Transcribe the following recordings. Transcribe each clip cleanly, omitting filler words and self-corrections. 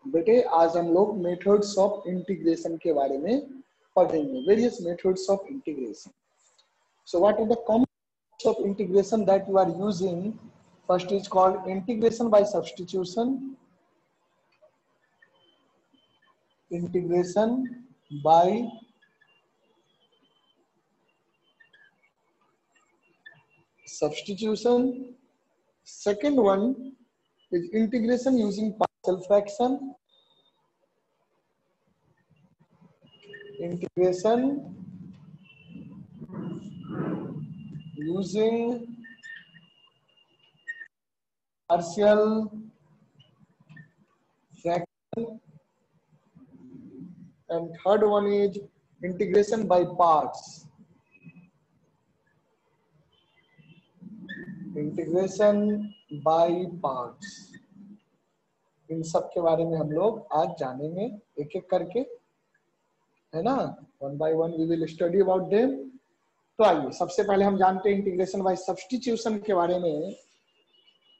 बेटे आज हम लोग मेथड्स ऑफ इंटीग्रेशन के बारे में पढ़ेंगे, various methods of integration. So what are the common methods of integration that you are using? First is called integration by substitution. Integration by substitution. Second one is integration using partial fraction. Integration using partial fraction. And third one is integration by parts. Integration by parts. इन सब के बारे में हम लोग आज जानेंगे एक एक करके, है ना. One by one we will study about them. तो आइए सबसे पहले हम जानते हैं इंटीग्रेशन बाय सब्स्टिट्यूशन के बारे में.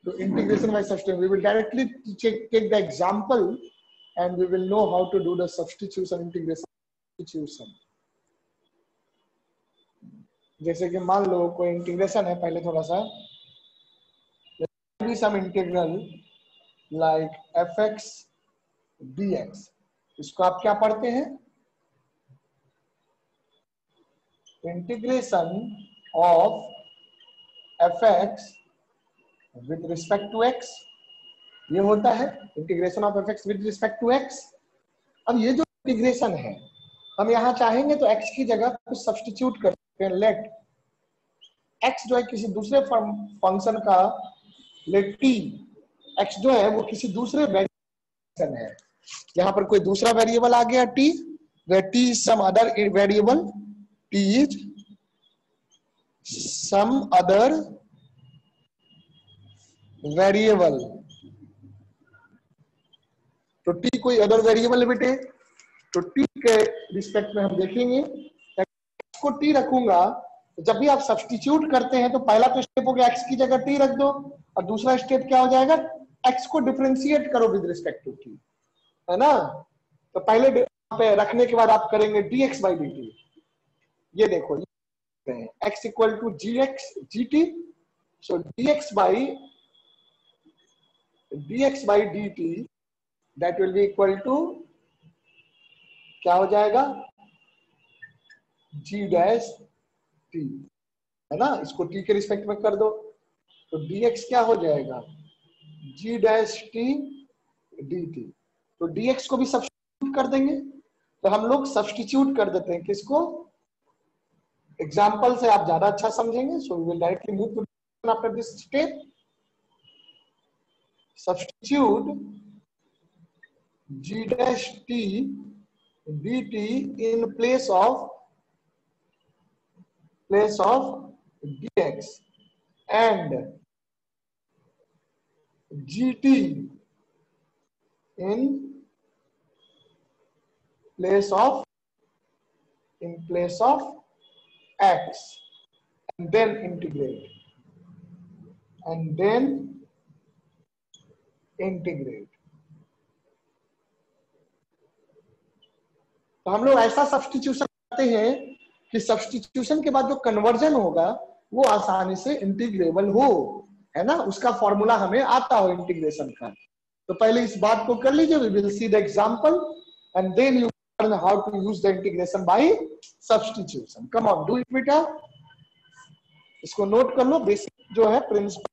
तो integration by substitution we will directly take the example and we will know how to do the substitution, integration substitution. जैसे कि मान लो कोई इंटीग्रेशन है, पहले थोड़ा सा some integral like fx dx, इसको आप क्या पढ़ते हैं? Integration of fx with respect to x, ये होता है integration of fx with respect to x. अब ये जो इंटीग्रेशन है, हम यहाँ चाहेंगे तो x की जगह कुछ सब्स्टिट्यूट कर सकते हैं. लेट x जो है किसी दूसरे फंक्शन का, लेट t x जो है वो किसी दूसरे वेरिएबल है. यहाँ पर कोई दूसरा वेरिएबल आ गया t, where t is some other variable, t is some other variable. तो t कोई अदर वेरिएबल है बेटे, तो t के रिस्पेक्ट में हम देखेंगे. को t रखूंगा, जब भी आप सब्स्टिट्यूट करते हैं तो पहला तो स्टेप हो गया x की जगह t रख दो, और दूसरा स्टेप क्या हो जाएगा, x को डिफरेंशिएट करो विद रिस्पेक्ट टू t, है ना. तो पहले पे रखने के बाद आप करेंगे dx by dt. ये देखो x equal to gx gt, so dx by dt that will be equal to क्या हो जाएगा, g डैश t, है ना. इसको t के रिस्पेक्ट में कर दो तो dx क्या हो जाएगा, g डैश t dt. तो dx को भी सब्स्टिट्यूट कर देंगे. तो हम लोग सब्स्टिट्यूट कर देते हैं किसको, एग्जांपल से आप ज्यादा अच्छा समझेंगे. So we will directly move to after this step. Substitute g dash t dt in place of dx and gt in place of x, and then integrate. तो हम लोग ऐसा सब्स्टिट्यूशन करते हैं कि सब्स्टिट्यूशन के बाद जो कन्वर्जन होगा वो आसानी से इंटीग्रेबल हो, है ना. उसका फॉर्मूला हमें आता हो इंटीग्रेशन का. तो पहले इस बात को कर लीजिए. We will see the example and then you learn how to use the integration by substitution. Come on, do it बेटा. इसको नोट कर लो, बेसिक जो है प्रिंसिपल.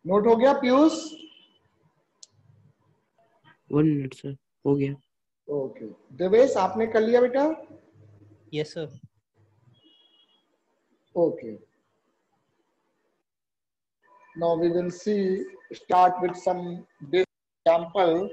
नोट हो गया पीयूष? 1 मिनट सर, हो गया. ओके. देवेश आपने कर लिया बेटा? Yes sir. Okay. Now we will see, start with some example.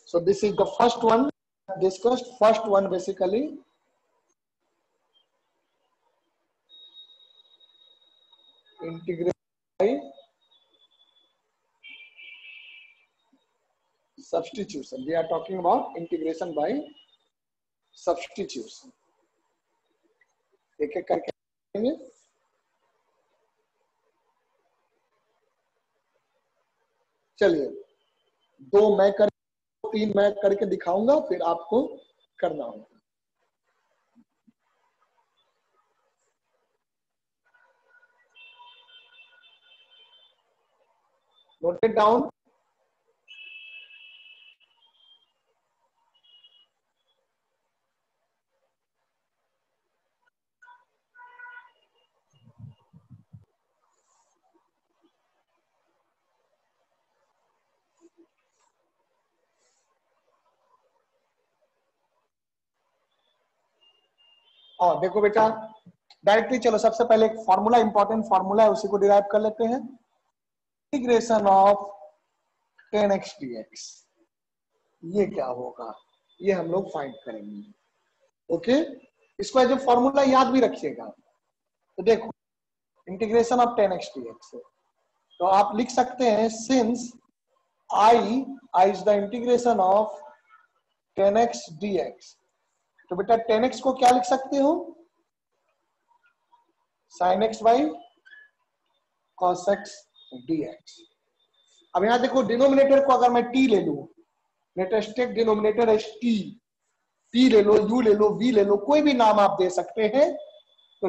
So this is the first one discussed. First one basically integration by substitution. We are talking about integration by substitution. एक एक करके करेंगे. चलिए, 2 मैं कर 3 मैं करके दिखाऊंगा, फिर आपको करना होगा. Note it down. और देखो बेटा, डायरेक्टली चलो सबसे पहले एक फॉर्मूला, इंपॉर्टेंट फॉर्मूला है, उसी को डिराइव कर लेते हैं. इंटीग्रेशन ऑफ 10x dx, ये क्या होगा, ये हम लोग फाइंड करेंगे. ओके, इसको एज ए फॉर्मूला याद भी रखिएगा. तो देखो, इंटीग्रेशन ऑफ 10x dx, तो आप लिख सकते हैं since I is the integration of 10x dx. तो बेटा 10x को क्या लिख सकते हो, sin x by cos x dx. अब यहां देखो, डिनोमिनेटर को अगर मैं t ले लू, let us take denominator as t ले लो, u ले लो, v ले लो, कोई भी नाम आप दे सकते हैं. तो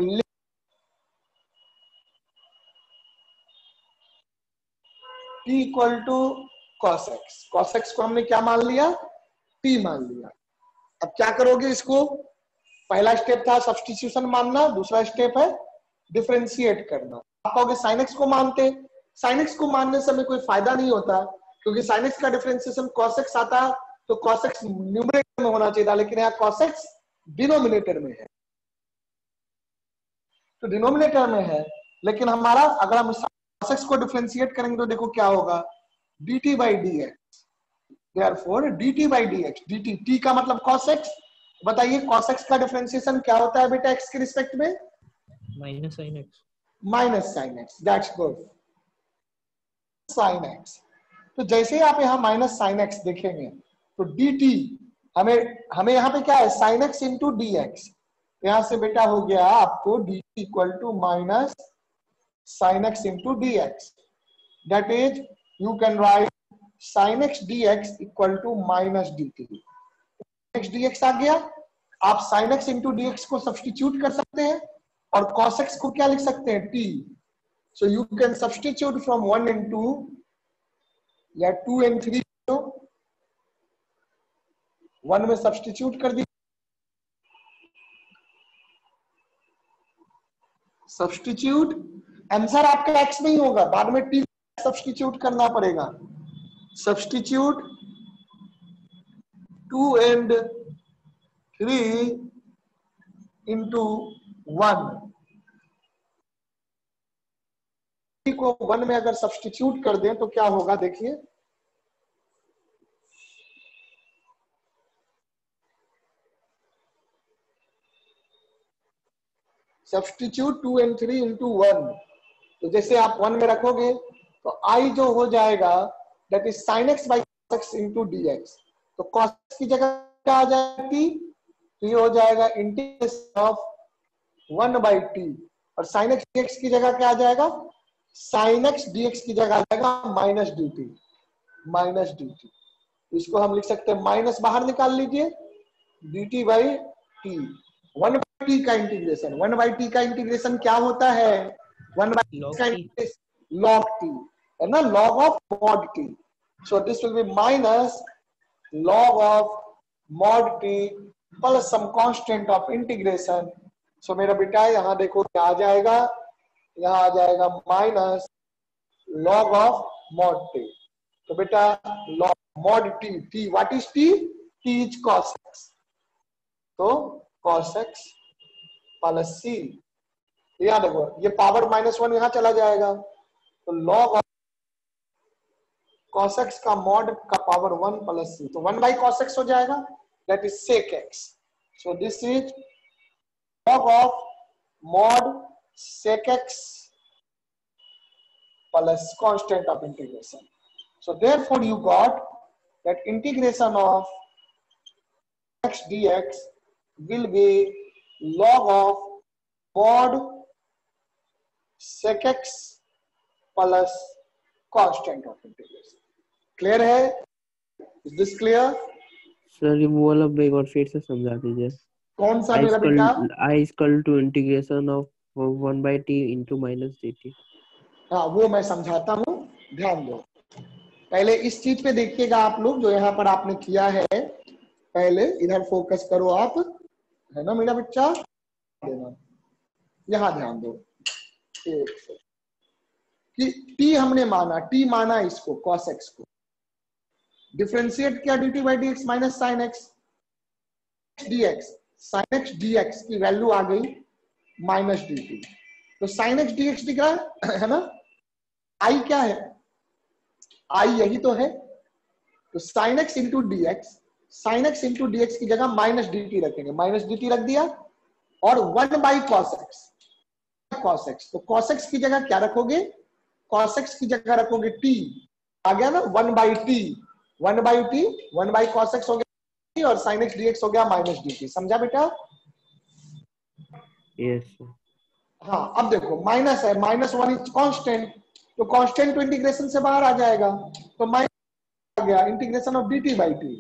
t equal to cos x. cos x को हमने क्या मान लिया, t मान लिया. अब क्या करोगे इसको, पहला स्टेप था सब्स्टिट्यूशन मानना, दूसरा स्टेप है डिफरेंशिएट करना. आप कहोगे sin x को मानते, sin x को मानने से हमें कोई फायदा नहीं होता, क्योंकि sin x का डिफरेंशिएशन cos x आता, तो cos x न्यूमरेटर में होना चाहिए था, लेकिन यहाँ cos x डिनोमिनेटर में है. तो डिनोमिनेटर में है, लेकिन हमारा अगर हम cos x को डिफरेंशिएट करेंगे तो देखो क्या होगा, dt by dx. Therefore dt by dx, dt t का मतलब cos x. बताइए cos x का डिफरेंशिएशन क्या होता है बेटा x के रिस्पेक्ट में, minus sine x. Minus sine x. That's good, sine x. तो जैसे ही आप यहाँ माइनस साइन एक्स देखेंगे तो dt हमें यहाँ पे क्या है, sine x into d x. यहां से बेटा हो गया आपको dt equal to minus sine x into d x. That is you can write sin x dx equal to minus dt. x dx आ गया, आप sin x इंटू dx को सब्स्टिट्यूट कर सकते हैं और cos x को क्या लिख सकते हैं, t. So you can substitute from 1 and 2 या 2 and 3. 1 में सब्स्टिट्यूट कर दी, सब्स्टिट्यूट, आंसर आपका x नहीं होगा, बाद में t सब्स्टिट्यूट करना पड़ेगा. Substitute 2 and 3 into 1 को 1 में अगर सब्स्टिट्यूट कर दें तो क्या होगा, देखिए सब्स्टिट्यूट 2 and 3 into 1. तो जैसे आप 1 में रखोगे तो I जो हो जाएगा that is sin x by cos x into dx. तो cos की जगह क्या आ जाएगी, तो ये हो जाएगा इंटीग्रेशन ऑफ 1 by t, और sin x dx की जगह क्या आ जाएगा, sin x dx की जगह आ जाएगा माइनस dt, माइनस dt. इसको हम लिख सकते हैं, माइनस बाहर निकाल लीजिए, dt by t. 1 by t का इंटीग्रेशन, 1 by t का इंटीग्रेशन क्या होता है, 1 by t का इंटीग्रेशन log t है ना, log of mod t. So this will be minus log of mod t plus some constant of integration. So मेरा बेटा यहाँ देखो क्या आ जाएगा, यहाँ आ जाएगा minus log of mod t. तो बेटा log mod t, t what is t, t is cos x. तो cos x प्लस c, यहाँ देखो ये पावर -1 यहाँ चला जाएगा, तो log of cos x का mod का पावर 1 प्लस c, तो 1 बाई cos x हो जाएगा, that is sec x. So this is log of mod sec x plus constant of integration. So therefore you got that integration of x dx will be log of mod sec x plus constant of integration. Clear है? Is this clear? Sir ये वो वाला एक बार फिर से समझा दीजिए. कौन सा मेरा बेटा? I is equal to integration of 1 by t into minus dt. हाँ वो मैं समझाता हूँ, ध्यान दो. पहले इस चीज पे देखिएगा आप लोग, जो यहाँ पर आपने किया है, पहले इधर फोकस करो आप, है ना मेरा बच्चा, देना यहाँ ध्यान दो. एक से कि t हमने माना, t माना इसको cos x को, डिफरेंशिएट किया dt by dx minus sine x dx, sine x dx की वैल्यू आ गई माइनस dt, तो साइन x dx दिख रहा है ना. i क्या है? i यही तो है, तो sine x into d x, sine x into d x की जगह माइनस dt रखेंगे, माइनस dt रख दिया, और 1 by cos x, cos x, तो cos x की जगह क्या रखोगे? cos x की जगह रखोगे t, आ गया ना 1 by t, 1 by t, 1 by cos x हो गया, और sin x dx हो गया माइनस dt. समझा बेटा? Yes sir. हाँ अब देखो माइनस है, माइनस 1 इज कांस्टेंट, तो कांस्टेंट तो इंटीग्रेशन से बाहर आ जाएगा, तो माइनस आ गया integration of dt by t,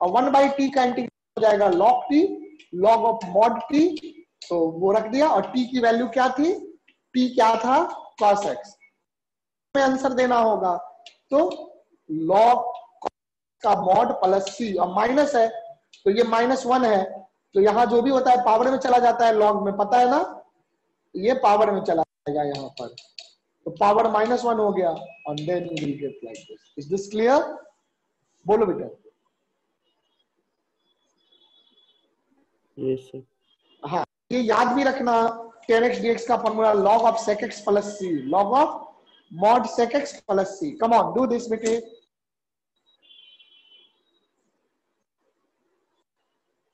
और 1 बाई t का इंटीग्रेशन हो जाएगा log t, log of mod t, तो वो रख दिया, और t की वैल्यू क्या थी? t क्या था? cos x. में आंसर देना होगा, तो log का mod प्लस c, और माइनस है तो ये माइनस 1 है, तो यहां जो भी होता है पावर में चला जाता है, log में पता है ना, ये पावर में चला जाएगा यहाँ पर, तो पावर -1 हो गया, and then you will get like this. Is this clear? बोलो बेटा. Yes sir. हाँ ये याद भी रखना, tan x dx का formula log of sec x plus c, log of mod sec x plus c. Come on, do this बेटे.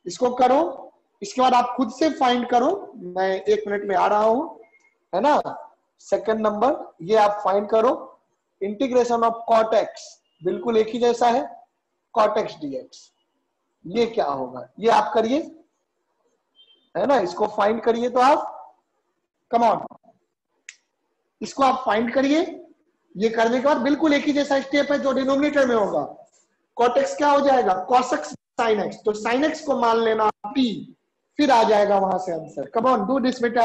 इसको करो, इसके बाद आप खुद से फाइंड करो, मैं 1 मिनट में आ रहा हूं, है ना. सेकंड नंबर ये आप फाइंड करो, इंटीग्रेशन ऑफ cot x, बिल्कुल एक ही जैसा है, cot x dx, ये क्या होगा, ये आप करिए, है ना, इसको फाइंड करिए. तो आप कम ऑन, इसको आप फाइंड करिए, ये करने के बाद बिल्कुल एक ही जैसा स्टेप है जो डिनोमिनेटर में होगा. cot x क्या हो जाएगा? cos x sin x, तो sin x को मान लेना t, फिर आ जाएगा वहां से answer. Come on, do this बेटा,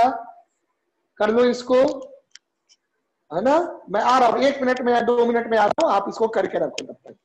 कर लो इसको, है ना. मैं आ रहा हूं 1 मिनट में या 2 मिनट में आ रहा हूं, आप इसको करके रखो तब तक.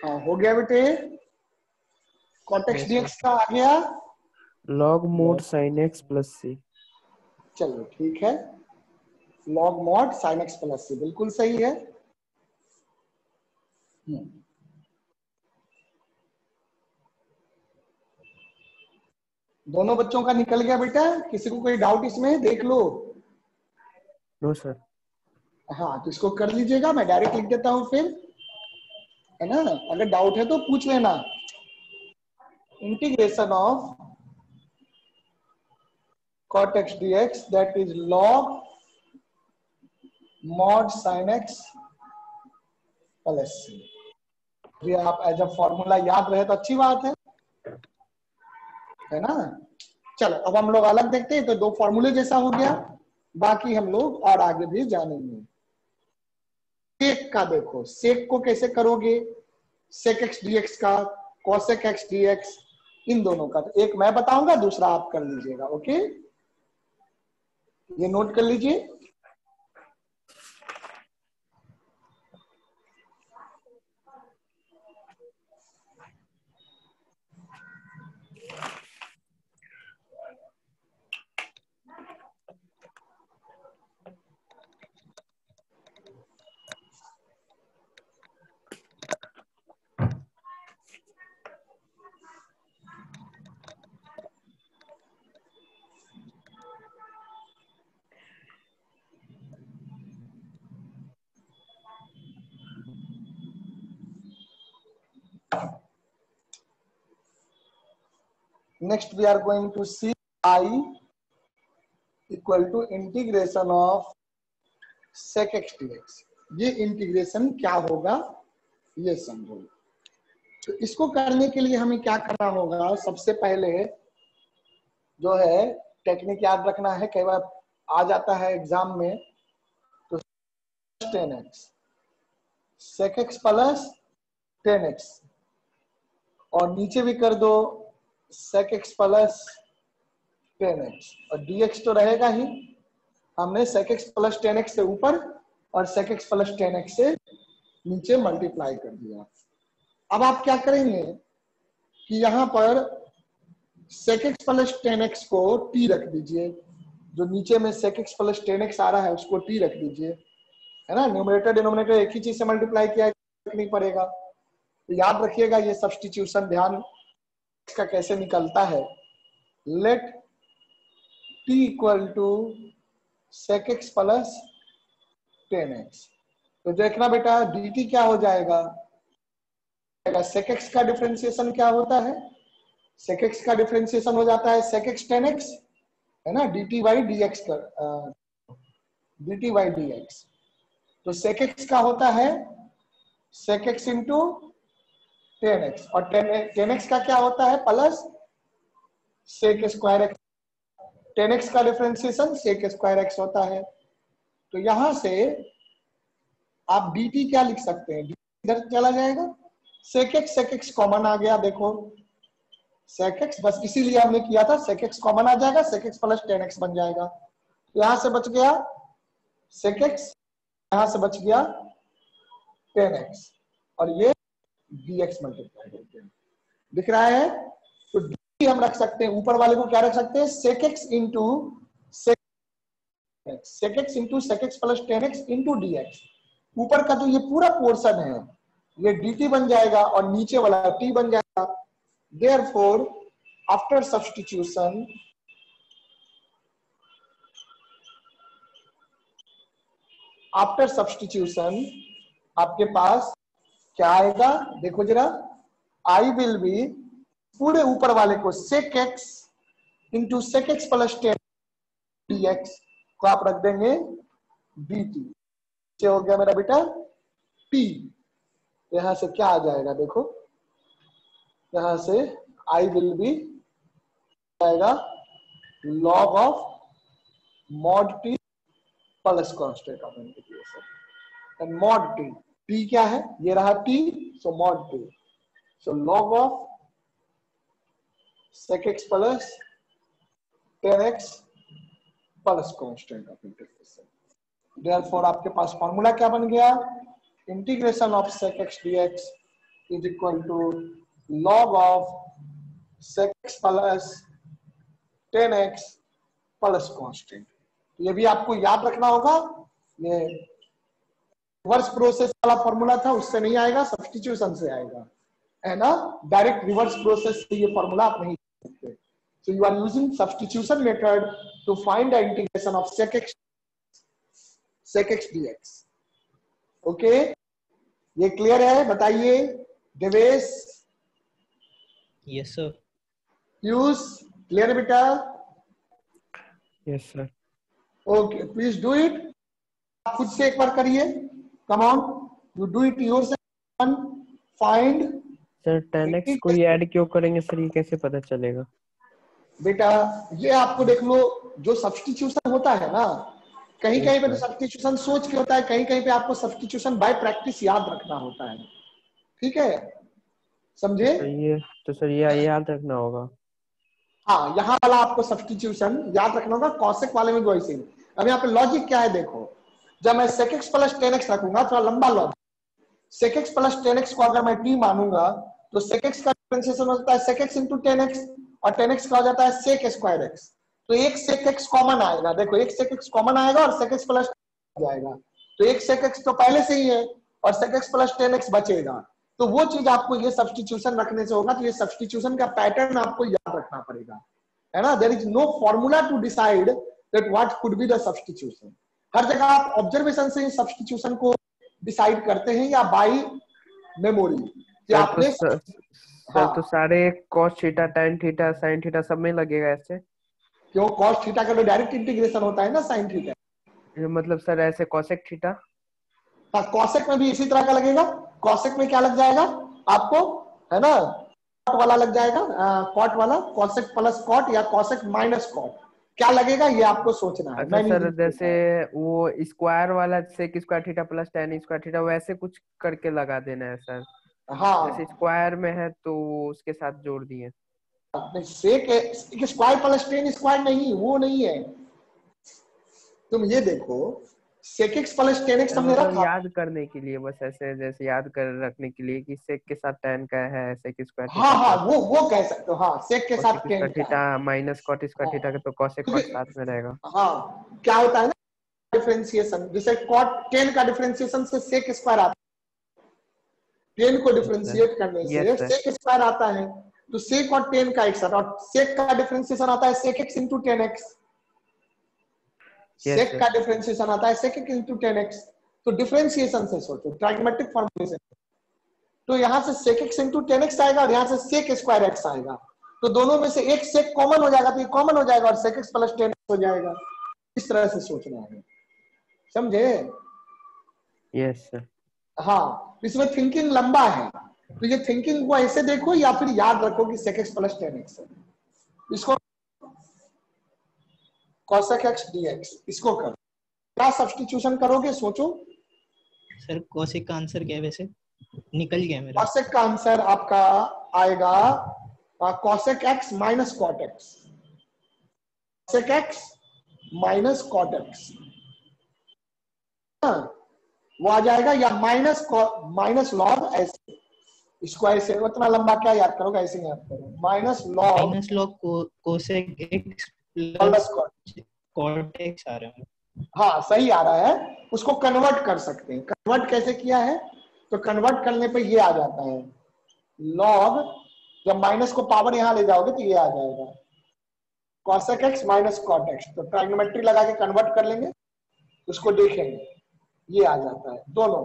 हाँ हो गया बेटे। cot x Yes, dx का आ गया log mod sin x plus c। चलो ठीक है, log mod sin x plus c बिल्कुल सही है। दोनों बच्चों का निकल गया बेटा, किसी को कोई डाउट इसमें देख लो। No sir. हाँ तो इसको कर लीजिएगा, मैं डायरेक्ट लिख देता हूं फिर, है ना। अगर डाउट है तो पूछ लेना। Integration of cot x dx that is log mod sin x plus c। ये आप एज अ फॉर्मूला याद रहे तो अच्छी बात है ना। चलो अब हम लोग अलग देखते हैं, तो दो फॉर्मूले जैसा हो गया, बाकी हम लोग और आगे भी जानेंगे। सेक का देखो, सेक को कैसे करोगे, सेक एक्स डीएक्स का, कॉसेक एक्स डीएक्स, इन दोनों का तो एक मैं बताऊंगा, दूसरा आप कर लीजिएगा। ओके, ये नोट कर लीजिए। Next we are going to see I equal to integration of sec x dx। ये इंटीग्रेशन क्या होगा ये समझो। तो इसको करने के लिए हमें क्या करना होगा, सबसे पहले जो है टेक्निक याद रखना है, कई बार आ जाता है एग्जाम में। तो 10x sec x plus 10x और नीचे भी कर दो sec x प्लस 10x और dx तो रहेगा ही। हमने sec x प्लस 10x से ऊपर और sec x प्लस 10x से नीचे मल्टीप्लाई कर दिया। अब आप क्या करेंगे कि यहां पर sec x प्लस 10x को t रख दीजिए, जो नीचे में sec x प्लस 10x आ रहा है उसको t रख दीजिए, है ना। न्यूमरेटर डिनोमिनेटर एक ही चीज से मल्टीप्लाई किया नहीं पड़ेगा। तो याद रखिएगा ये सब्स्टिट्यूशन ध्यान इसका कैसे निकलता है। Let t equal to sec x plus 10x। तो देखना बेटा dt क्या हो जाएगा, sec x का डिफरेंशिएशन क्या होता है, sec x का डिफरेंशिएशन हो जाता है sec x 10x, है ना, dt बाई dx कर dt बाई dx। तो sec x का होता है sec x इंटू 10x और 10x का क्या होता है plus sec square x। 10x का डिफरेंशिएशन sec स्क्वायर x होता है। तो यहां से आप dt क्या लिख सकते हैं, इधर चला जाएगा, sec x कॉमन आ गया, देखो sec x बस इसीलिए हमने किया था, sec x कॉमन आ जाएगा, sec x प्लस 10x बन जाएगा। यहां से बच गया sec x, यहां से बच गया 10x और ये dx मल्टीप्लाई करके दिख रहा है। तो dt हम रख सकते हैं, ऊपर वाले को क्या रख सकते हैं, sec x into sec x into sec x plus 10x into dx। ऊपर का तो ये पूरा पोर्शन है, ये dt बन जाएगा और नीचे वाला t बन जाएगा। Therefore, after substitution आपके पास क्या आएगा, देखो जरा, I will be पूरे ऊपर वाले को sec x into sec x plus 10 dx को आप रख देंगे dt। हो गया मेरा बेटा t। यहां से क्या आ जाएगा, देखो यहां से I will be आएगा log of mod t plus constant of integration and mod t क्या है, ये रहा t, so mod t, so log of sec x plus 10x plus constant of integration. Therefore आपके पास फॉर्मूला क्या बन गया, integration of sec x dx is equal to log of sec x plus 10x plus constant. ये भी आपको याद रखना होगा, ये रिवर्स प्रोसेस वाला फॉर्मूला था, उससे नहीं आएगा, सब्स्टिट्यूशन से आएगा, है ना। डायरेक्ट रिवर्स प्रोसेस से ये फॉर्मूला आप नहीं कर सकते। So you are using substitution method to find the integration of sec x dx। Okay, ये क्लियर है? बताइए Devesh, Yes, sir. Piyush, clear है बेटा? Yes sir. Okay, please do it, खुद से एक बार करिए, come on, you do it yourself. Find sir 10x को ही ऐड क्यों करेंगे सर, ये कैसे पता चलेगा? बेटा ये आपको देख लो, जो सब्स्टिट्यूशन होता है ना, कहीं कहीं पे तो सब्स्टिट्यूशन सोच के होता है, कहीं कहीं पे आपको सब्स्टिट्यूशन बाय प्रैक्टिस याद रखना होता है, ठीक है, समझे? तो सर ये याद रखना होगा। हाँ, यहाँ वाला आपको सब्स्टिट्यूशन याद रखना होगा, कॉसेक वाले में भी वैसे ही। अब यहाँ पे लॉजिक क्या है देखो, जब मैं sec x प्लस 10x रखूंगा, थोड़ा लंबा logic, sec x plus 10x को अगर मैं t मानूंगा तो sec x का डिफरेंशिएशन होता है sec x इंटू 10x, और 10x का हो जाता है sec स्क्वायर x। तो एक sec x कॉमन आएगा, देखो एक sec x कॉमन आएगा और sec x प्लस जाएगा, तो एक sec x तो पहले से ही है और sec x प्लस 10x बचेगा। तो वो चीज आपको ये सब्स्टिट्यूशन रखने से होगा, तो ये सब्स्टिट्यूशन का पैटर्न आपको याद रखना पड़ेगा, है ना। There is no formula to decide that what could be the substitution. हर जगह आप ऑब्जर्वेशन से सब्स्टिट्यूशन को डिसाइड करते हैं या बाई मेमोरी कि आपने सर तो सारे cos theta tan theta sin theta सब में लगेगा ऐसे? क्यों, cos थीटा का तो डायरेक्ट इंटीग्रेशन होता है ना sin थीटा। मतलब सर ऐसे cosec थीटा? हाँ, cosec में भी इसी तरह का लगेगा। cosec में क्या लग जाएगा आपको, है ना, cot वाला लग जाएगा, cot वाला, cosec प्लस cot या cosec माइनस cot, क्या लगेगा ये आपको सोचना है। अच्छा मैं नहीं सर, जैसे दिखा, वो स्क्वायर वाला sec square theta plus tan square theta वैसे कुछ करके लगा देना है सर? जैसे हाँ, स्क्वायर में है तो उसके साथ जोड़ दिए। सेक स्क्वायर प्लस 10 स्क्वायर नहीं, वो नहीं है। तुम ये देखो, sec x प्लस 10x हमने मतलब रखा, याद करने के लिए, बस ऐसे जैसे याद कर रखने के लिए कि sec के साथ tan का है sec स्क्वायर हाँ थीटा हाँ, प्लस वो कह सकते हो, हाँ सेक के साथ cosec टेन स्क्वायर का थीटा है। माइनस cot स्क्वायर थीटा का, तो cosec क्योंकि cot साथ में रहेगा। हाँ, क्या होता है ना, डिफरेंशिएशन, जैसे cot 10 का डिफरेंशिएशन से सेक स्क्वायर आता है, 10 को यस सर। डिफरेंशिएट करने यस से सर। सेक स्क्वायर आता है, तो सेक और 10 का एक साथ, और सेक का डिफरेंशिएशन आता है सेक x इंटू 10x, यस सेक सर। का डिफरेंशिएशन आता है सेक x इंटू 10x। तो डिफरेंशिएशन से सोचो, ट्राइगोमेट्रिक फॉर्मूले से, तो यहाँ से sec x इंटू 10x आएगा और यहाँ से sec स्क्वायर x आएगा, तो दोनों में से एक sec कॉमन हो जाएगा, तो ये कॉमन हो जाएगा और sec x प्लस 10x हो जाएगा। इस तरह से सोचना है, समझे? Yes sir. हाँ, इसमें थिंकिंग लंबा है, तो ये थिंकिंग को ऐसे देखो या फिर याद रखो कि sec x प्लस 10x है। इसको cosec x dx, इसको करो, क्या सब्स्टिट्यूशन करोगे सोचो। सर cosec का आंसर क्या है वैसे, निकल गया मेरा। cosec का आंसर आपका आएगा cosec x minus cot x, sec x minus cot x, वो आ जाएगा, या माइनस लॉग ऐसे, इसको ऐसे, उतना लंबा क्या याद करोगे, ऐसे याद करो, minus log minus log cosec x plus plus cot। cot x आ रहा है। हाँ सही आ रहा है, उसको कन्वर्ट कर सकते हैं। कन्वर्ट कैसे किया है, तो कन्वर्ट करने पे ये आ जाता है लॉग, जब माइनस को पावर यहां ले जाओगे तो ये आ जाएगा cosec x minus cot x, तो ट्राइगोमेट्री लगा के कन्वर्ट कर लेंगे, उसको देखेंगे, ये आ जाता है, दोनों,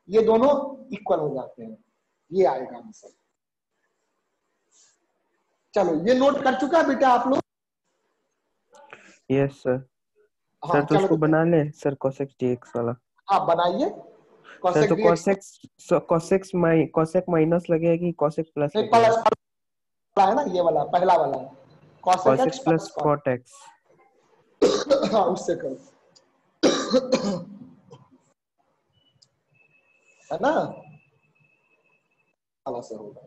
ये दोनों इक्वल हो जाते हैं, ये आएगा आंसर। चलो, ये नोट कर चुका है बेटा आप लोग? Yes sir. हाँ सर तो चलो, उसको बना ले सर cosec dx वाला। हाँ बनाइए, सर cosec तो dx, cosec माइनस लगेगा कि cosec प्लस नहीं लगेगा? प्लस वाला है ना, ये वाला पहला वाला है, cosec cosec x plus plus cot, cot x। हाँ उससे करो, है ना, वाला से होगा।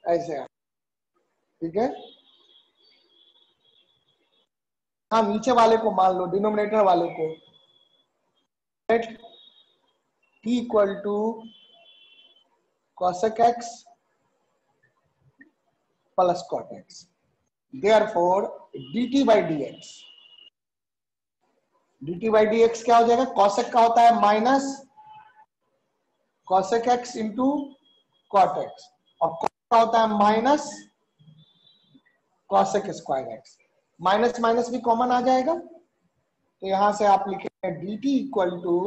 ऐसे है, ठीक है। हाँ नीचे वाले को मान लो, डिनोमिनेटर वाले को, let t equal to cosec x plus cot x, therefore dt by dx, dt by dx क्या हो जाएगा, cosec का होता है minus cosec x into cot x, और cot का होता है minus cosec square x, minus minus भी कॉमन आ जाएगा, तो यहां से आप लिखेंगे dt equal to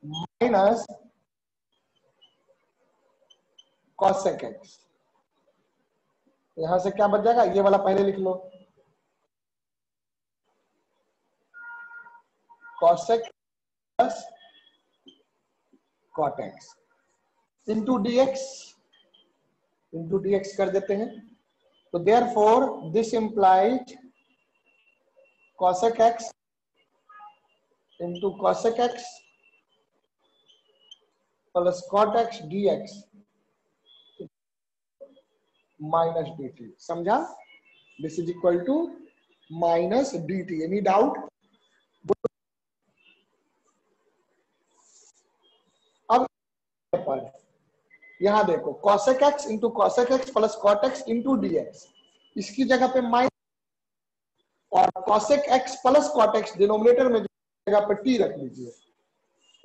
minus cosec x, यहां से क्या बच जाएगा, ये वाला पहले लिख लो, cosec plus cot x into dx कर देते हैं, तो therefore this implies cosec x into cosec x plus cot x dx minus dt, समझा, this is equal to minus dt, any doubt? अब पर यहां देखो cosec x into cosec x plus cot x into dx, इसकी जगह पे minus, और cosec x plus cot x denominator में जगह पे t रख लीजिए,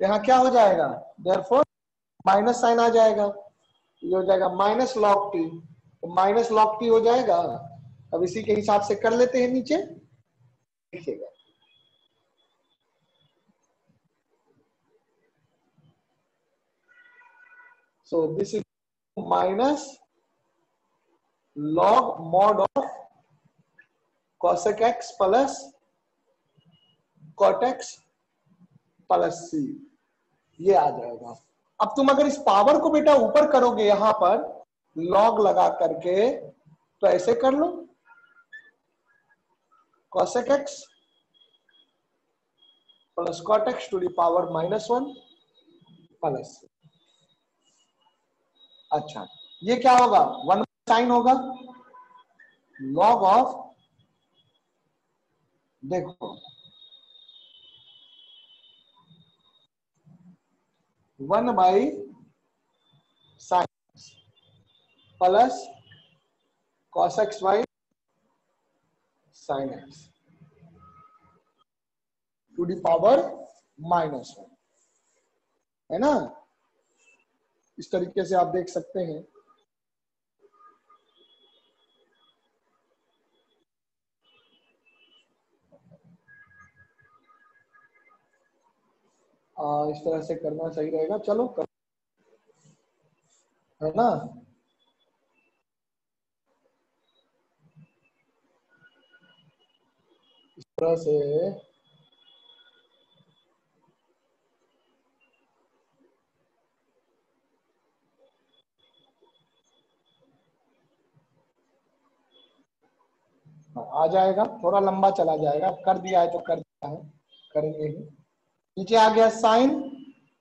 यहाँ क्या हो जाएगा, therefore माइनस साइन आ जाएगा, ये हो जाएगा माइनस log t, तो माइनस log t हो जाएगा। अब इसी के हिसाब से कर लेते हैं नीचे, देखिएगा, so this is minus log mod of cosec x plus cot x plus c, ये आ जाएगा। अब तुम अगर इस पावर को बेटा ऊपर करोगे यहां पर लॉग लगा करके, तो ऐसे कर लो, cosec x plus cot x to the power -1 plus, अच्छा ये क्या होगा, 1 साइन होगा, लॉग ऑफ, देखो 1 by sine plus cos x by sine x to the power -1, है ना, इस तरीके से आप देख सकते हैं। इस तरह से करना सही रहेगा, चलो कर, है ना, इस तरह से आ जाएगा, थोड़ा लंबा चला जाएगा, कर दिया है तो कर दिया है, करेंगे ही। नीचे आ गया साइन,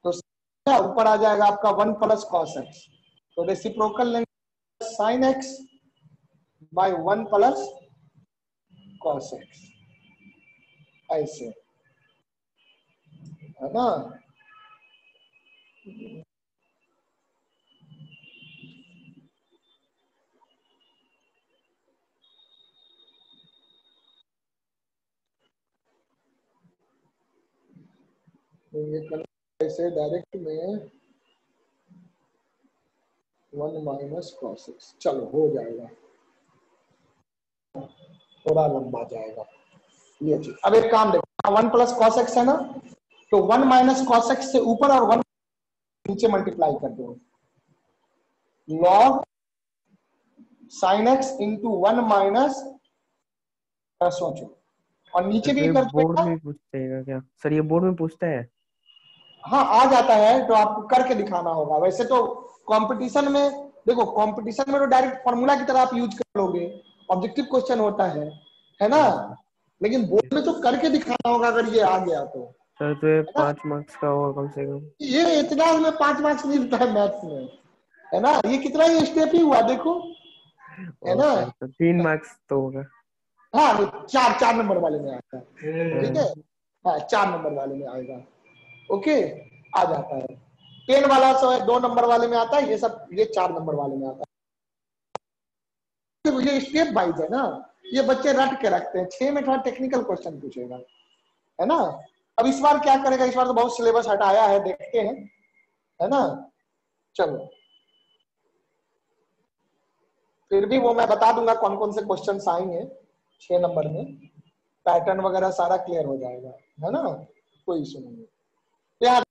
तो ऊपर आ जाएगा आपका 1 प्लस कॉस एक्स, तो रेसिप्रोकल लेंगे sign x by 1 plus cos x, ऐसे, है ना, ये ऐसे डायरेक्ट में 1 माइनस कॉस एक्स, चलो हो जाएगा, थोड़ा लंबा जाएगा ये चीज। अब एक काम देखो, 1 प्लस कॉस एक्स है ना, तो 1 माइनस कॉस एक्स से ऊपर और 1 नीचे मल्टीप्लाई कर दो, log sign x into 1 minus, सोचो, और नीचे भी कर बोर्ड में पूछते हैं क्या सर, ये बोर्ड में पूछता है? हाँ आ जाता है, तो आपको करके दिखाना होगा, वैसे तो कंपटीशन में, देखो कंपटीशन में तो डायरेक्ट फॉर्मूला की तरह आप यूज कर लोगे, ऑब्जेक्टिव क्वेश्चन होता है ना, लेकिन बोर्ड में तो करके दिखाना होगा अगर ये आ गया तो। सर तो ये 5 मार्क्स का होगा कम से कम। ये इतना में 5 मार्क्स मिलता है मैथ्स में, है ना, ये कितना ही स्टेप ही हुआ देखो, है ना। सर तो 3 मार्क्स तो होगा। हाँ वो 4 नंबर वाले में आता है, ठीक है। हाँ 4 नंबर वाले में आएगा, ओके, आ जाता है। 10 वाला 2 नंबर वाले में आता है, ये सब ये 4 नंबर वाले में आता है। ये स्टेप वाइज है ना, ये बच्चे रट के रखते हैं। 6 में थोड़ा टेक्निकल क्वेश्चन पूछेगा, है ना। अब इस बार क्या करेगा, इस बार तो बहुत सिलेबस हटाया है, देखते हैं, है ना। चलो फिर भी वो मैं बता दूंगा कौन कौन से क्वेश्चन आएंगे 6 नंबर में, पैटर्न वगैरह सारा क्लियर हो जाएगा, है ना, कोई इशू नहीं है। यार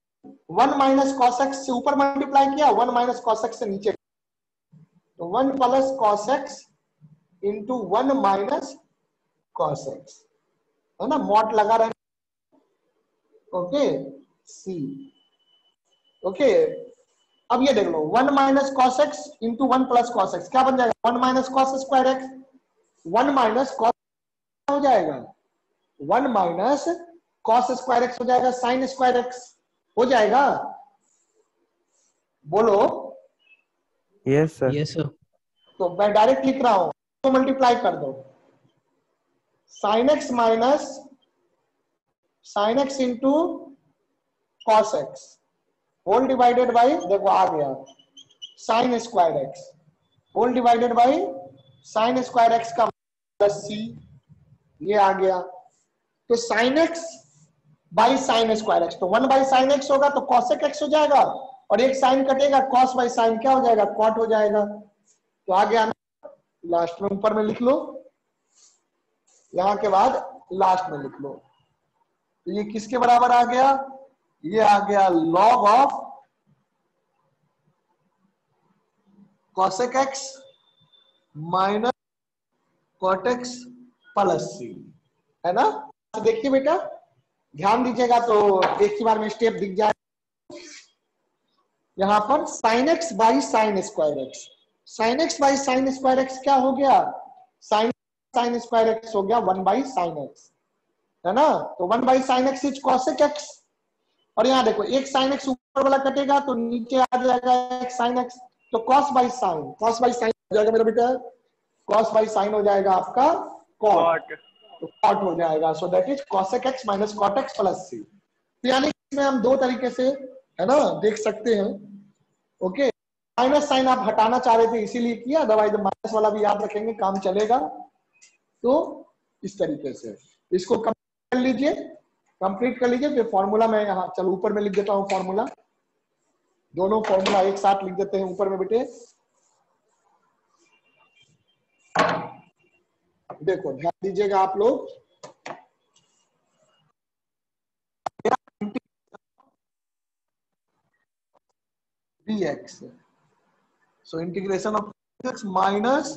1 माइनस कॉसेक्स से ऊपर मल्टीप्लाई किया, 1 माइनस कॉसेक्स से नीचे, तो 1 plus cos x into 1 minus cos x, है ना, मॉड लगा रहे, ओके, सी, ओके। अब ये देख लो 1 minus cos x into 1 plus cos x क्या बन जाएगा, 1 minus cos square x, 1 minus cos हो जाएगा, 1 माइनस कॉस स्क्वायर एक्स हो जाएगा, साइन स्क्वायर एक्स हो जाएगा, बोलो। Yes sir. Yes sir. तो मैं डायरेक्ट लिख रहा हूं, तो मल्टीप्लाई कर दो, sine x minus sine x into cos x whole divided by, देखो आ गया sine square x whole divided by sine square x का प्लस सी, ये आ गया। तो sine x by sine square x, तो 1 बाई साइन एक्स होगा तो कॉसेक एक्स हो जाएगा, और एक साइन कटेगा, कॉस बाई साइन क्या हो जाएगा, कॉट हो जाएगा। तो आ गया ना, लास्ट में ऊपर में लिख लो, यहां के बाद लास्ट में लिख लो। तो ये किसके बराबर आ गया, ये आ गया log of cosec x minus cot x plus c, है ना। तो देखिए बेटा ध्यान दीजिएगा, तो एक ही बार में स्टेप दिख जाए। यहां पर sign x by sine square x, sine x by sine square x क्या हो गया, साइन साइन स्क्वायर एक्स हो गया 1 बाई साइन एक्स, है ना। तो 1 by sine x is cosec x, और यहां देखो एक साइन एक्स ऊपर वाला कटेगा तो नीचे आ जाएगा एक साइन एक्स, तो कॉस बाई साइन हो जाएगा मेरा बेटा, कॉस बाई साइन हो जाएगा आपका कॉट, तो कॉट हो जाएगा। So that is cosec x minus cot x plus c. यानी इसमें हम दो तरीके से, है ना, देख सकते हैं, ओके। माइनस साइन आप हटाना चाह रहे थे इसीलिए किया, अदरवाइज माइनस वाला भी याद रखेंगे, काम चलेगा। तो इस तरीके से इसको कंप्लीट कर लीजिए, कंप्लीट कर लीजिए। फिर फॉर्मूला मैं यहाँ चलो ऊपर में लिख देता हूँ, फॉर्मूला दोनों फॉर्मूला एक साथ लिख देते हैं ऊपर में बेटे। देखो ध्यान दीजिएगा आप लोग, dx, so integration of x minus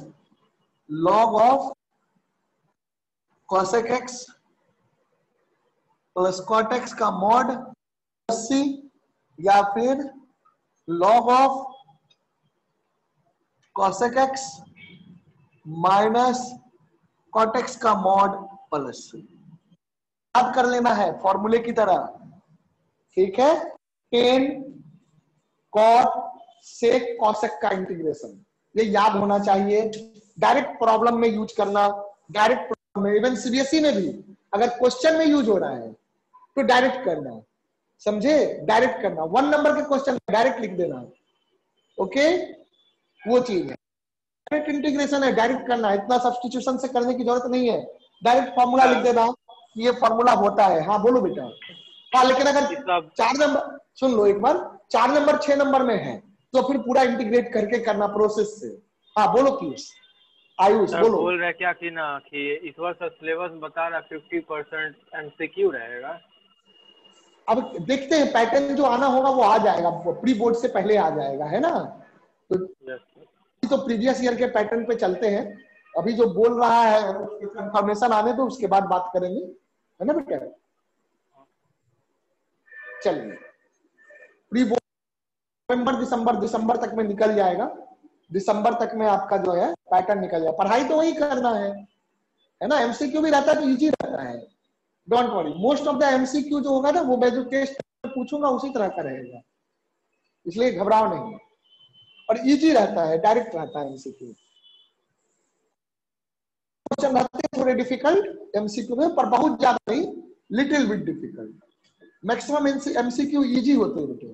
log of cosec x plus cot x का मॉड c, या फिर log of cosec x minus cot x का मॉड प्लस c, याद कर लेना है फॉर्मूले की तरह, ठीक है। टेन कॉट सेक कॉसेक का इंटीग्रेशन, ये याद होना चाहिए। डायरेक्ट प्रॉब्लम में यूज करना, डायरेक्ट प्रॉब्लम में, इवन सीबीएसई में भी अगर क्वेश्चन में यूज हो रहा है तो डायरेक्ट करना, समझे, डायरेक्ट करना। 1 नंबर के क्वेश्चन डायरेक्ट लिख देना, ओके, वो चीज है। डायरेक्ट इंटीग्रेशन है, डायरेक्ट करना, इतना सब्स्टिट्यूशन से करने की जरूरत नहीं है, डायरेक्ट फॉर्मूला लिख देना कि ये फॉर्मूला होता है। हाँ बोलो बेटा। हाँ लेकिन अगर 4 नंबर, सुन लो एक बार, 4 नंबर 6 नंबर में है तो फिर पूरा इंटीग्रेट करके करना प्रोसेस से। हाँ बोलो पीयूष, आयुष बोलो। बोल रहे क्या कि ना कि इस वर्ष सिलेबस बता रहा 50% एमसीक्यू रहेगा। अब देखते हैं, पैटर्न जो आना होगा वो आ जाएगा, प्री बोर्ड से पहले आ जाएगा, है ना। तो प्रीवियस ईयर के पैटर्न पे चलते हैं, अभी जो बोल रहा है इंफॉर्मेशन आने दो, उसके बाद बात करेंगे, है ना बेटा। चलिए प्री बोर्ड दिसंबर तक में निकल जाएगा, दिसंबर तक में आपका जो है पैटर्न निकल जाएगा। पढ़ाई तो वही करना है ना। एमसीक्यू भी रहता है तो इजी रहता है, don't worry. Most of the MCQ जो होगा ना वो मैं जो टेस्ट पूछूंगा उसी तरह का रहेगा, इसलिए घबराओ नहीं। और इजी रहता है, डायरेक्ट रहता है एमसीक्यू। क्वेश्चन रहते हैं थोड़े डिफिकल्ट एमसीक्यू में, पर बहुत ज्यादा नहीं, little bit difficult. Maximum MCQ easy होते हैं बेटे।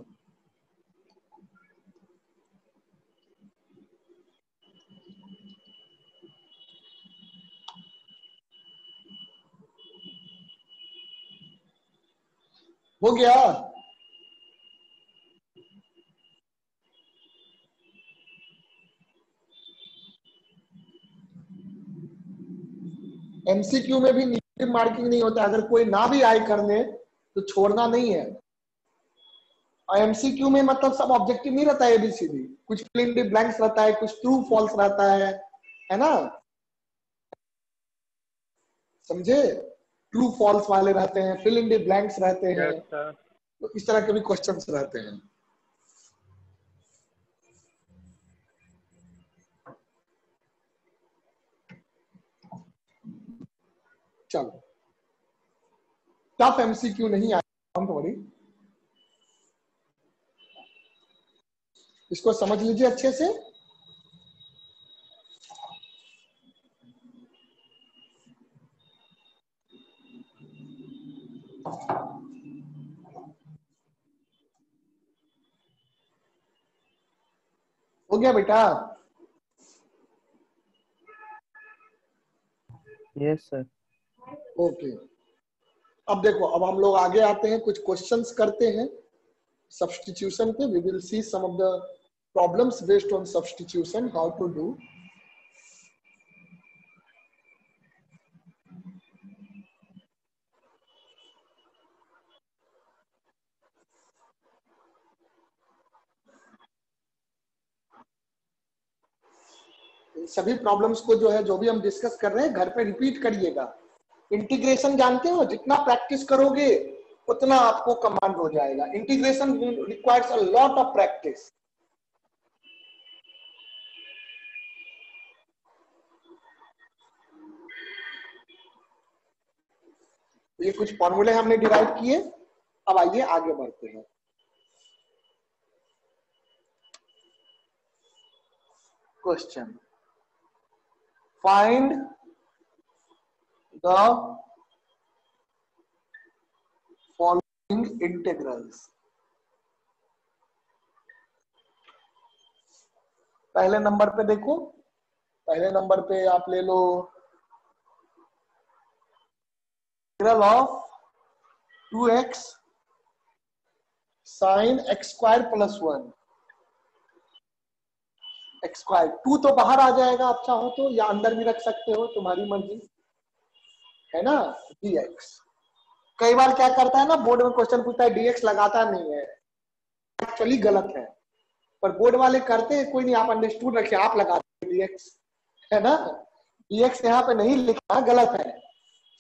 हो गया? एमसीक्यू में भी नेगेटिव मार्किंग नहीं होता, अगर कोई ना भी आए करने तो छोड़ना नहीं है। और एमसीक्यू में मतलब सब ऑब्जेक्टिव नहीं रहता है एबीसीडी, कुछ फिल इन द ब्लैंक्स रहता है, कुछ ट्रू फॉल्स रहता है ना, समझे? ट्रू फॉल्स वाले रहते हैं, फिल इन द ब्लैंक्स रहते हैं, यस सर। तो इस तरह के भी क्वेश्चंस रहते हैं। चलो, टफ एमसीक्यू नहीं आया, डोंट वरी, इसको समझ लीजिए अच्छे से। हो गया बेटा? Yes sir. ओके, अब देखो, अब हम लोग आगे आते हैं, कुछ क्वेश्चंस करते हैं सब्स्टिट्यूशन पे। We will see some of the problems based on substitution, how to do. सभी प्रॉब्लम्स को जो है, जो भी हम डिस्कस कर रहे हैं, घर पे रिपीट करिएगा। इंटीग्रेशन जानते हो, जितना प्रैक्टिस करोगे उतना आपको कमांड हो जाएगा। Integration requires a lot of practice. ये कुछ फॉर्मूले हमने डिराइव किए, अब आइए आगे बढ़ते हैं। Question, find the following integrals. पहले नंबर पे देखो, पहले नंबर पे आप ले लो integral of 2x sin x square plus 1 x square. 2 तो बाहर आ जाएगा, आप चाहो तो, या अंदर भी रख सकते हो, तुम्हारी मर्जी है ना। dx, कई बार क्या करता है ना, बोर्ड में क्वेश्चन पूछता है dx लगाता नहीं है, एक्चुअली गलत है, पर बोर्ड वाले करते हैं, कोई नहीं, आप अंडरस्टूड रखिए, आप लगाते हैं dx, है ना। dx यहाँ पे नहीं लिखना, गलत है,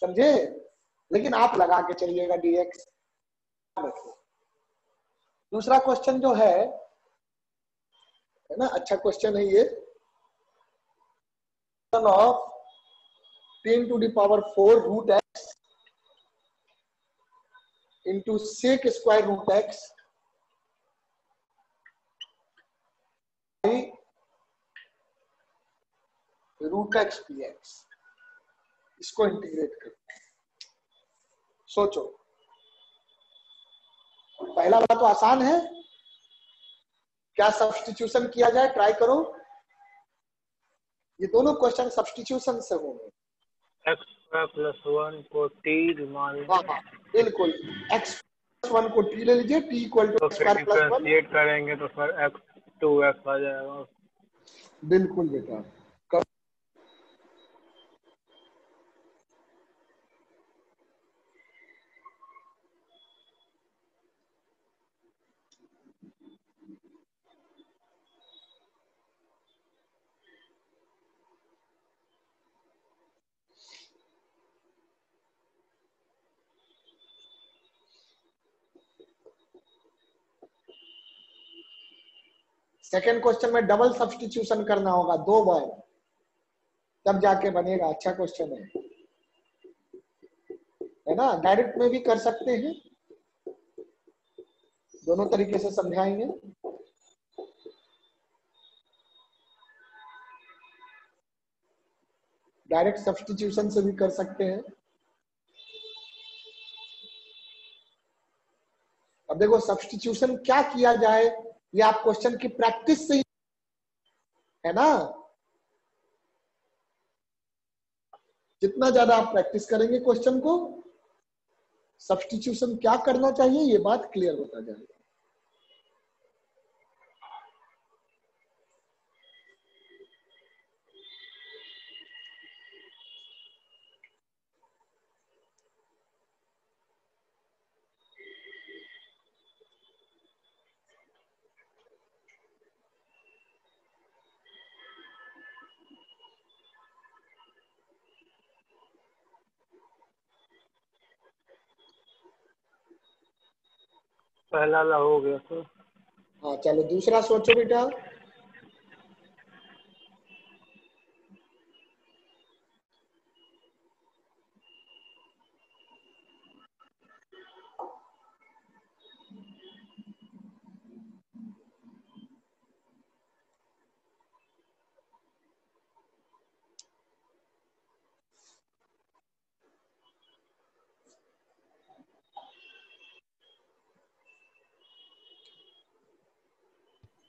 समझे, लेकिन आप लगा के चलिएगा dx। दूसरा क्वेश्चन जो है ना, अच्छा क्वेश्चन है ये, of 10 to the power 4 root x into sec square root x by root x dx। इसको इंटीग्रेट करते हैं। सोचो, पहला वाला तो आसान है, क्या सब्स्टिट्यूशन किया जाए, ट्राई करो। ये दोनों क्वेश्चन सब्स्टिट्यूशन से होंगे। x स्क्वायर प्लस 1 को t मान हाँ हाँ बिल्कुल, x प्लस 1 को t ले लीजिए, t इक्वल टू तो फिर स्क्वायर प्लस 1। डिफरेंशिएट करेंगे तो फिर x 2x आ जाएगा। बिल्कुल बेटा। सेकेंड क्वेश्चन में डबल सब्स्टिट्यूशन करना होगा 2 बार, तब जाके बनेगा। अच्छा क्वेश्चन है ना। डायरेक्ट में भी कर सकते हैं, दोनों तरीके से समझाएंगे। डायरेक्ट सब्स्टिट्यूशन से भी कर सकते हैं। अब देखो सब्स्टिट्यूशन क्या किया जाए, ये आप क्वेश्चन की प्रैक्टिस से ही है ना, जितना ज्यादा आप प्रैक्टिस करेंगे क्वेश्चन को, सब्स्टिट्यूशन क्या करना चाहिए ये बात क्लियर होता जाएगा। पहला ला हो गया तो हाँ चलो दूसरा सोचो बेटा।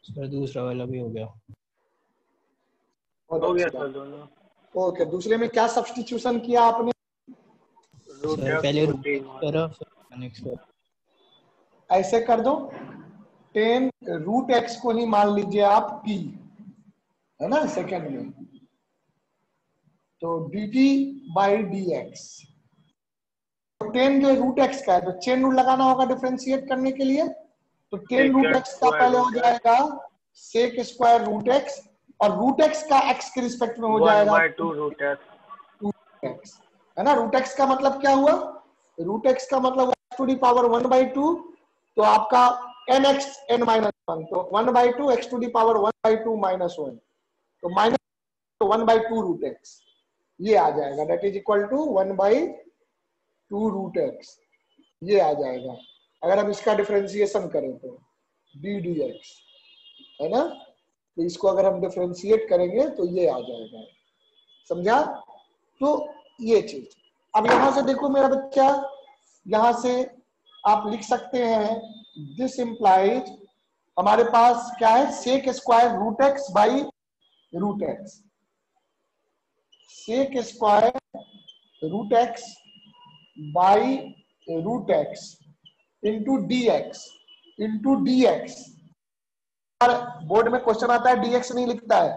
सर दूसरा वाला भी हो गया। हो गया सर दोनों। ओके, दूसरे में क्या सब्स्टिट्यूशन किया आपने? रूट सर एक्स पहले को रूट टी एक्स करा फिर tan x करा। ऐसे कर दो, टेन रूट एक्स को ही मान लीजिए आप टी, है ना सेकंड में, तो d t by d x. Ten जो रूट एक्स का है तो चेन रूल लगाना होगा डिफरेंशिएट करने के लिए, तो टेन रूट सेकंड एक्स का स्क्वायर पहले हो रूट जाएगा सेक स्क्वायर रूट एक्स, और रूट एक्स का एक्स के रिस्पेक्ट में हो 1 जाएगा by 2 root x. Root x, है ना। रूट एक्स का मतलब क्या हुआ? रूट एक्स का मतलब एक्स टू दी पावर 1/2, तो आपका एन एक्स एन माइनस 1, तो 1/2 x to the power 1/2 minus 1, तो माइनस 1/2 रूट एक्स ये आ जाएगा, that is equal to 1/2 root x ये आ जाएगा। अगर हम इसका डिफरेंशिएशन करें तो डी डी एक्स, है ना, तो इसको अगर हम डिफरेंशिएट करेंगे तो ये आ जाएगा, समझा? तो ये चीज, अब यहां से देखो मेरा बच्चा, यहां से आप लिख सकते हैं दिस इंप्लाइज, हमारे पास क्या है, sec square root x by root x, sec square root x by root x into d x. Board में क्वेश्चन आता है डीएक्स नहीं लिखता है,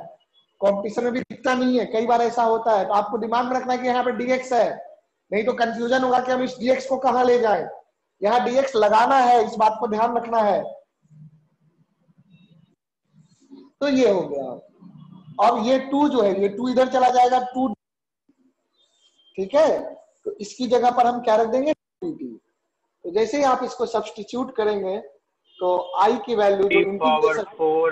कंपटीशन में भी लिखता नहीं है, कई बार ऐसा होता है, तो आपको दिमाग में रखना है कि यहाँ पे डीएक्स है, नहीं तो कंफ्यूजन होगा कि हम इस डीएक्स को कहां ले जाएं। यहाँ डीएक्स लगाना है, इस बात को ध्यान रखना है। तो ये हो गया। अब ये 2 जो है, ये 2 इधर चला जाएगा 2, ठीक है, तो इसकी जगह पर हम क्या रख देंगे 2t। तो जैसे ही आप इसको सब्स्टिट्यूट करेंगे तो i की वैल्यू जो टी पावर इंटीग्रेशन 4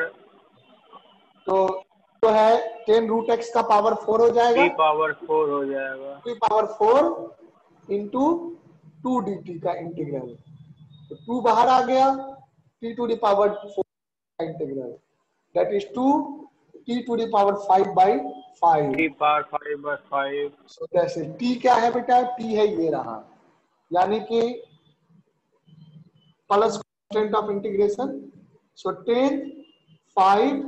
तो है 10 रूट एक्स का पावर 4 हो जाएगा, टी पावर 4 हो जाएगा। T power 4 into 2 D t का इंटीग्रल, तो 2 बाहर आ गया, टी टू द पावर 4 का integral, that is 2 t to the power 5/5। T power 5/5। So जैसे टी क्या है बेटा, टी है ये रहा, यानी कि plus constant of integration, so 10 5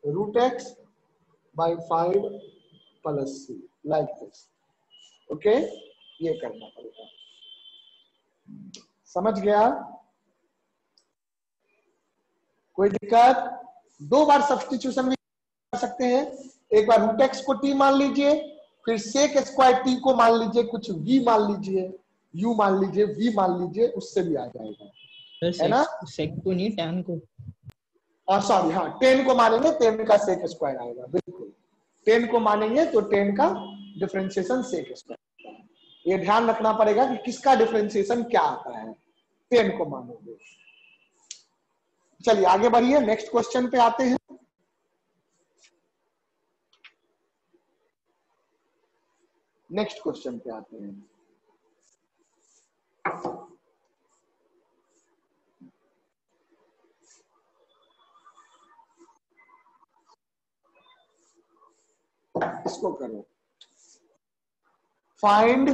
root x by 5 plus c, like this. Okay, ये करना पड़ेगा, समझ गया? कोई दिक्कत? 2 बार सब्स्टिट्यूशन भी कर सकते हैं, एक बार रूट एक्स को टी मान लीजिए, फिर सेक स्क्वायर टी को मान लीजिए, कुछ वी मान लीजिए, यू मान लीजिए, वी मान लीजिए, उससे भी आ जाएगा, सर है ना। सेक को नहीं tan को। सॉरी, हाँ 10 को मानेंगे 10 का सेक स्क्वायर आएगा, बिल्कुल 10 को मानेंगे तो 10 का डिफरेंशिएशन सेक स्क्वायर। ये ध्यान रखना पड़ेगा कि किसका डिफरेंशिएशन क्या आता है, 10 को मानोगे। चलिए आगे बढ़िए, नेक्स्ट क्वेश्चन पे आते हैं। नेक्स्ट क्वेश्चन पे आते हैं। इसको करो, find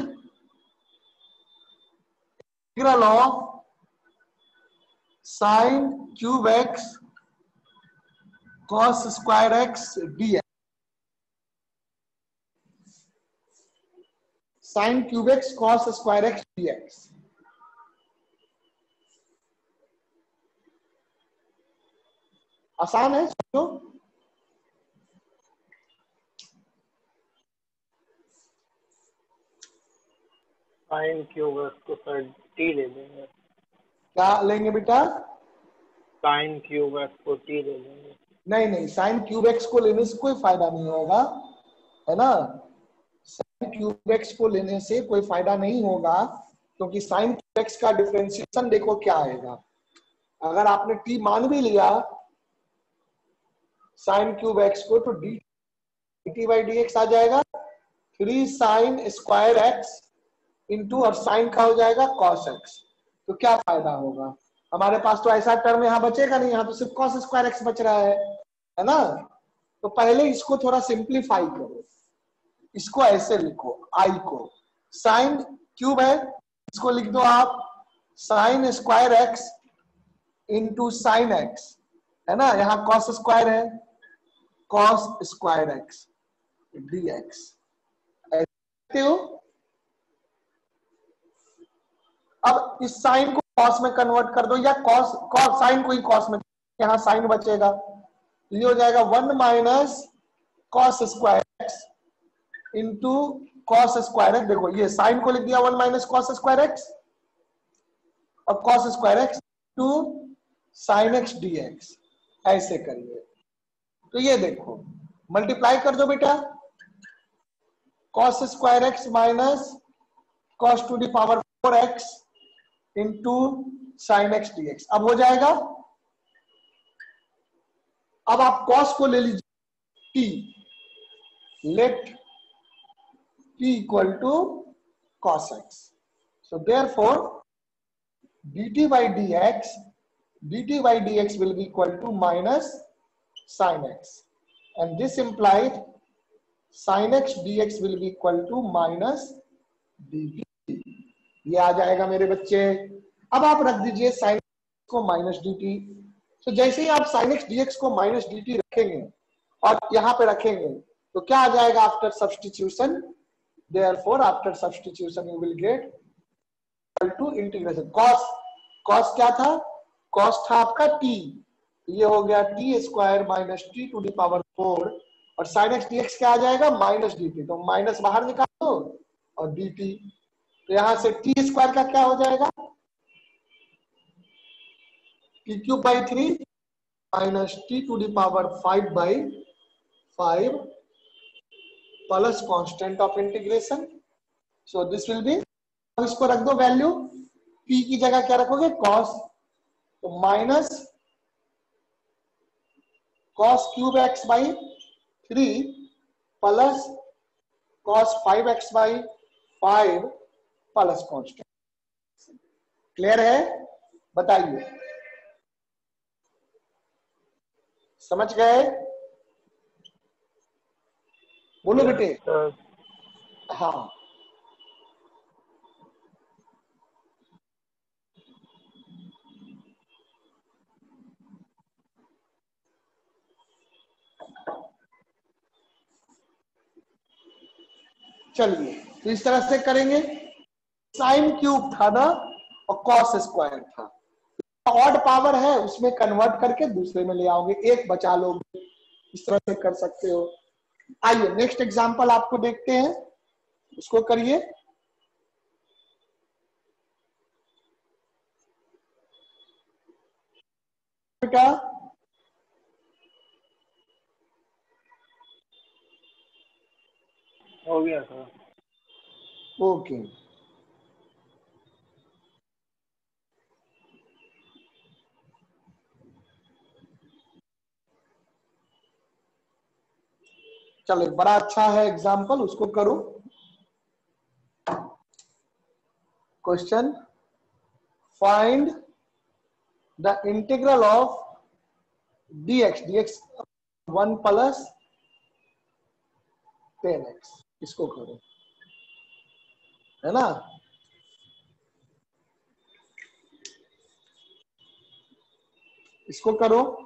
integral of sine cube x cos square x d x. Sine cube x cos square x d x. आसान है समझो। साइन क्यूब को सर टी ले लेंगे। क्या लेंगे बेटा? साइन क्यूब को टी ले लेंगे। नहीं नहीं, साइन क्यूब एक्स को लेने से कोई फायदा नहीं होगा, है ना। साइन क्यूब एक्स को लेने से कोई फायदा नहीं होगा, क्योंकि साइन क्यूब एक्स का डिफरेंशिएशन देखो क्या आएगा। अगर आपने टी मान भी लिया साइन क्यूब एक्स को, तो डी बाई डी एक्स आ जाएगा 3 साइन स्क्वायर एक्स इंटू, और साइन का हो जाएगा कॉस एक्स। तो क्या फायदा होगा? हमारे पास तो ऐसा टर्म यहाँ बचेगा नहीं, यहाँ तो सिर्फ कॉस स्क्वायर एक्स बच रहा है ना। तो पहले इसको थोड़ा सिंप्लीफाई करो, इसको ऐसे लिखो, आई को साइन क्यूब है, इसको लिख दो आप sign square x into sine x, है ना। यहाँ कॉस स्क्वायर है, cos square x d x. अब इस साइन को कॉस में कन्वर्ट कर दो, या कॉस साइन को ही कॉस में, यहां साइन बचेगा, ये हो जाएगा 1 minus cos square x into cos square x. देखो ये साइन को लिख दिया 1 माइनस कॉस स्क्वायर एक्स, और cos square x to sine x d x, ऐसे करिए। तो ये देखो मल्टीप्लाई कर दो बेटा, cos square x minus cos to the power 4x into sine x d x. अब हो जाएगा। अब आप कॉस को ले लीजिए t, let t equal to cos x. So therefore dt by dx will be equal to minus sin x, and this implied sin x dx will be equal to minus dt। ये आ जाएगा मेरे बच्चे। अब आप रख दीजिए sin x को माइनस dt। तो जैसे ही आप sin x dx को माइनस dt रखेंगे और यहां पे रखेंगे, तो क्या आ जाएगा after substitution? Therefore after substitution you will get equal to integration cos क्या था? कॉस था आपका t, ये हो गया t square minus t to the power 4, और sin x dx क्या आ जाएगा? Minus dt। तो माइनस बाहर निकाल दो और dt, तो यहां से t स्क्वायर का क्या हो जाएगा? t cube by 3 minus t to the power 5 by 5 plus constant of integration. So this will be, अब इसको रख दो वैल्यू, p की जगह क्या रखोगे? कॉस, तो minus cos cube x by 3 plus cos 5x by 5 plus constant. Clear है? बताइए, समझ गए? बोलो बेटे। हाँ, चलिए तो इस तरह से करेंगे। साइन क्यूब था ना और कॉस स्क्वायर था, ऑड पावर है उसमें कन्वर्ट करके दूसरे में ले आओगे, एक बचा लोगे, इस तरह से कर सकते हो। आइए नेक्स्ट एग्जांपल आपको देखते हैं, उसको करिए। बेटा हो गया सर। ओके, चलो बड़ा अच्छा है एग्जांपल, उसको करो। Question, find the integral of dx 1 plus 10x, इसको करो, है ना। इसको करो,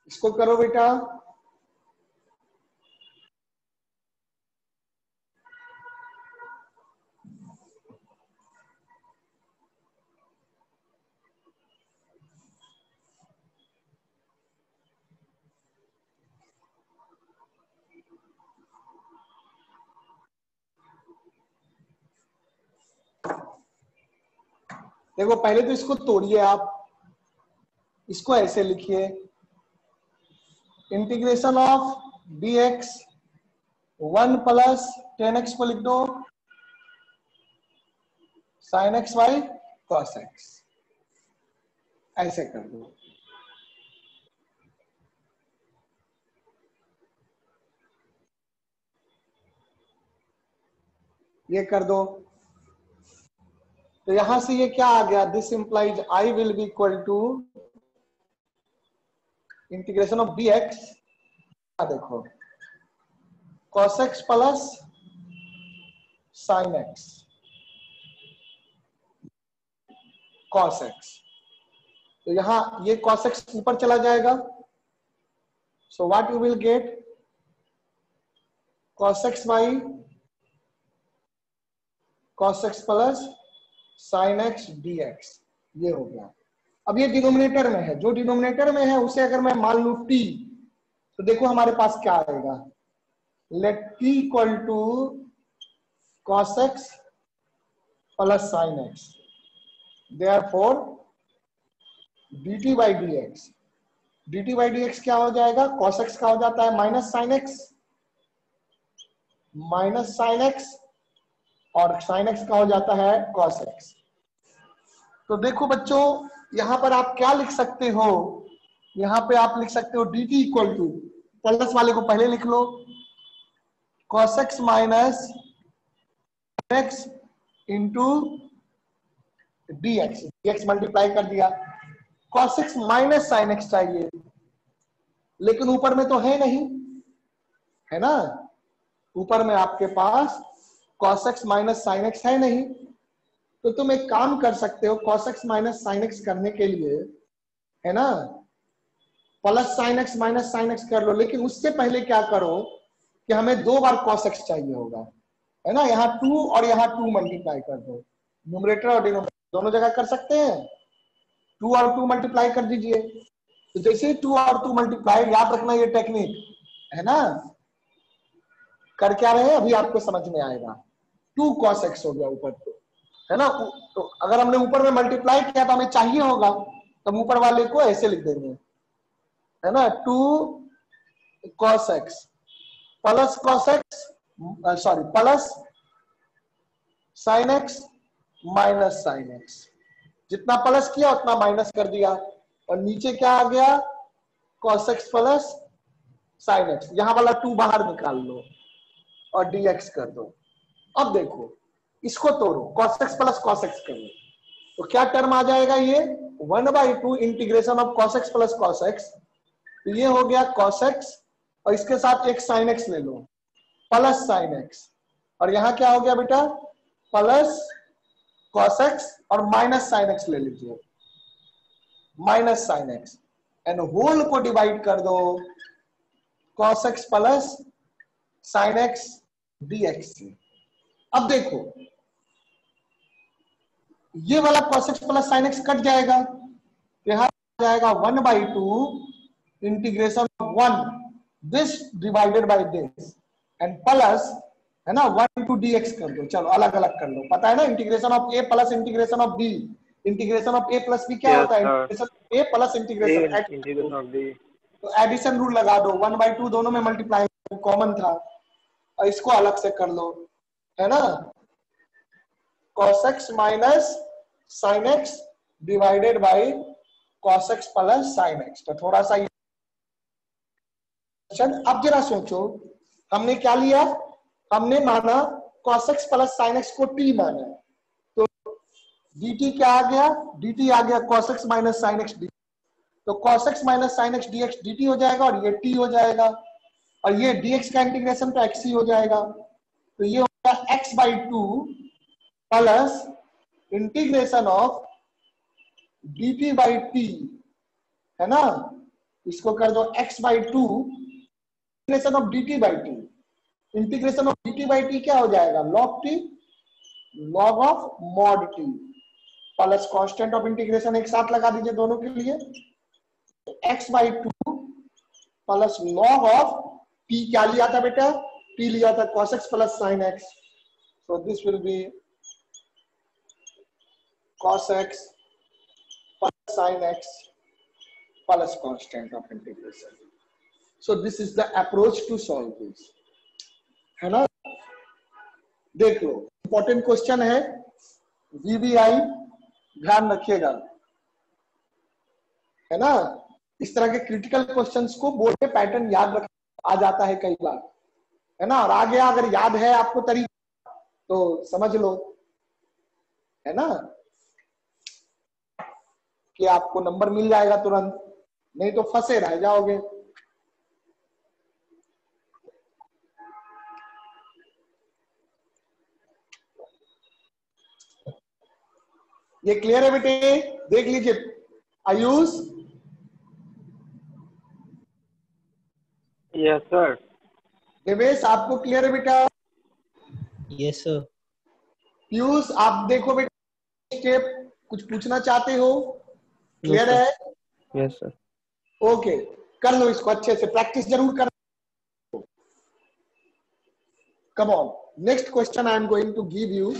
इसको करो बेटा। देखो पहले तो इसको तोड़िए आप, इसको ऐसे लिखिए, integration of dx 1 plus 10x को लिख दो sin x y cos x, ऐसे कर दो। ये कर दो, तो यहां से ये क्या आ गया, this implies I will be equal to integration of dx, देखो cos x plus sin x cos x, तो यहां ये cos x ऊपर चला जाएगा, so what you will gate cos x y cos x plus sin x dx, ये हो गया। अब ये डिनोमिनेटर में है, जो डिनोमिनेटर में है उसे अगर मैं मान लू t, तो देखो हमारे पास क्या आएगा, let t equal to cos x plus sin x, therefore dt by dx क्या हो जाएगा, cos x का हो जाता है माइनस sin x और sin x का हो जाता है cos x। तो देखो बच्चों यहां पर आप क्या लिख सकते हो, यहां पे आप लिख सकते हो dt इक्वल टू, प्लस वाले को पहले लिख लो, cos x minus x into dx multiply कर दिया, cos x minus sin x चाहिए, लेकिन ऊपर में तो है नहीं, है ना, ऊपर में आपके पास cos x minus sin x है नहीं, तो तुम एक काम कर सकते हो, cos x minus sin x करने के लिए, है ना, plus sin x minus sin x कर लो, लेकिन उससे पहले क्या करो कि हमें 2 बार cos x चाहिए होगा, है ना, यहाँ 2 और यहाँ 2 मल्टीप्लाई कर दो, न्यूमरेटर और डिनोमिनेटर दोनों जगह कर सकते हैं, 2 और 2 मल्टीप्लाई कर दीजिए, तो जैसे ही 2 और 2 मल्टीप्लाई, याद रखना ये टेक्निक, है ना, कर क्या रहे हैं अभी आपको समझ में आएगा, 2 cos x हो गया ऊपर, तो है ना, तो अगर हमने ऊपर में मल्टीप्लाई किया तो हमें चाहिए होगा, तो ऊपर वाले को ऐसे लिख देंगे, है ना, 2 cos x plus plus sin x minus sin x, जितना प्लस किया उतना माइनस कर दिया, और नीचे क्या आ गया, cos x plus sin x, यहां वाला 2 बाहर निकाल लो और dx कर दो। अब देखो इसको तोड़ो, cos x plus cos x कर लो, तो क्या टर्म आ जाएगा, ये 1/2 integration of cos x plus cos x, तो ये हो गया cos x और इसके साथ एक साइन एक्स ले लो, प्लस साइन एक्स, और यहां क्या हो गया बेटा, प्लस कॉस एक्स और माइनस साइन एक्स ले लीजिए, minus sine x, and whole को डिवाइड कर दो cos x plus sine x d x से। अब देखो ये वाला cos x plus sine x cut जाएगा, यहां आ जाएगा 1/2 integration of 1 this divided by this and plus, है ना, 1 * dx कर दो। चलो अलग अलग कर लो, पता है ना, integration of a plus integration of b, integration of a plus b क्या यस होता है, sir, integration a plus integration integration of D. तो एडिशन रूल लगा दो, 1/2 दोनों में मल्टीप्लाई कॉमन था, और इसको अलग से कर लो, है ना, cos x minus sin x divided by cos x plus sin x। तो थोड़ा सा अब जरा सोचो, हमने क्या लिया, हमने माना cos x plus sin x को t माना, तो dt क्या आ गया, dt आ गया cos x minus sin x dt, तो cos x minus sin x dx dt हो जाएगा, और ये t हो जाएगा, और ये dx का इंटीग्रेशन तो x ही हो जाएगा, तो ये होगा x/2 plus integration of dt/t, है ना, इसको कर दो x/2 integration of dt/t, integration of dt/t क्या हो जाएगा, log t, log of mod t plus constant of integration एक साथ लगा दीजिए दोनों के लिए, x/2 plus log of t क्या लिया था बेटा, t लिया था cos x plus sin x, so this will be cos x plus sin x plus constant of integration. So this is the approach to solve this, है ना। देख लो important question है, वीवीआई ध्यान रखिएगा, है ना, इस तरह के क्रिटिकल क्वेश्चंस को बोर्ड पे पैटर्न याद रख आ जाता है कई बार, है ना, और आगे अगर याद है आपको तरीका तो समझ लो, है ना, कि आपको नंबर मिल जाएगा तुरंत, नहीं तो फंसे रह जाओगे। ये क्लियर है बेटे, देख लीजिए आयुष। Yes sir. देवेश आपको क्लियर है बेटा? Yes sir. पीयूष आप देखो बेटा स्टेप, कुछ पूछना चाहते हो? Clear sir. है? Yes sir. ओके कर लो इसको अच्छे से, प्रैक्टिस जरूर कर। Come on, next question I am going to give you.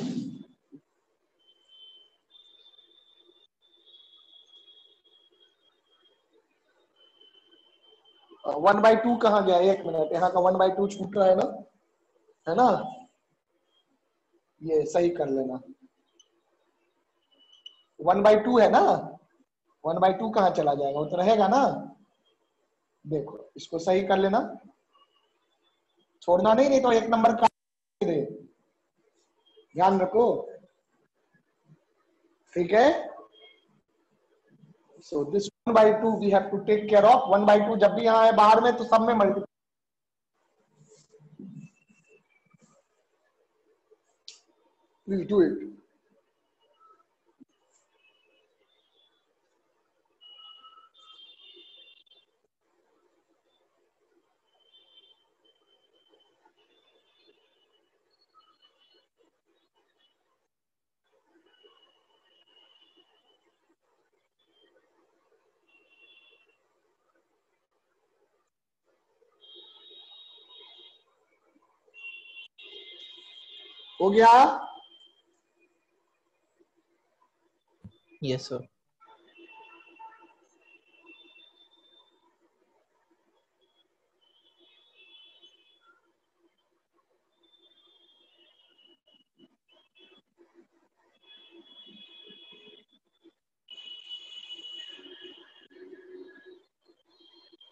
1/2 कहाँ गया, एक मिनट, यहाँ का 1/2 छूट रहा है ना, ये सही कर लेना, 1/2 है ना, 1/2 कहाँ चला जाएगा, वो तो रहेगा ना, देखो इसको सही कर लेना, छोड़ना नहीं, नहीं तो एक नंबर का दे, ध्यान रखो, ठीक है। So this 1/2 we have to take care of, 1/2 जब भी यहाँ है बाहर में तो सब में मल्टीप्लाई, प्लीज डू इट। हो गया? Yes sir.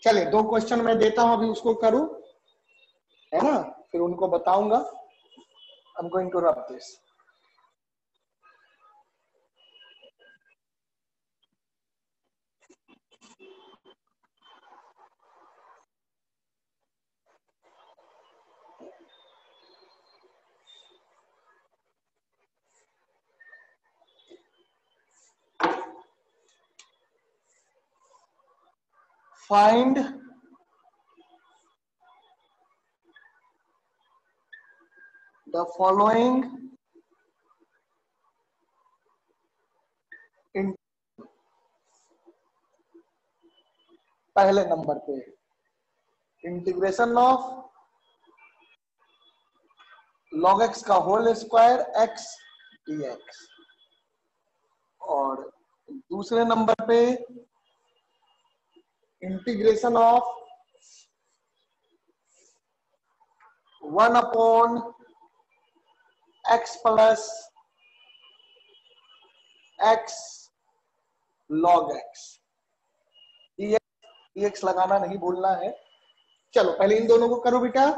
चलिए 2 क्वेश्चन मैं देता हूं, अभी उसको करूं, है ना, फिर उनको बताऊंगा। I am going to rub this. Find the following पहले नंबर पे इंटीग्रेशन ऑफ log x का होल स्क्वायर x dx, और दूसरे नंबर पे integration of 1 x plus x log x dx लगाना नहीं भूलना है। चलो पहले इन दोनों को करो बेटा।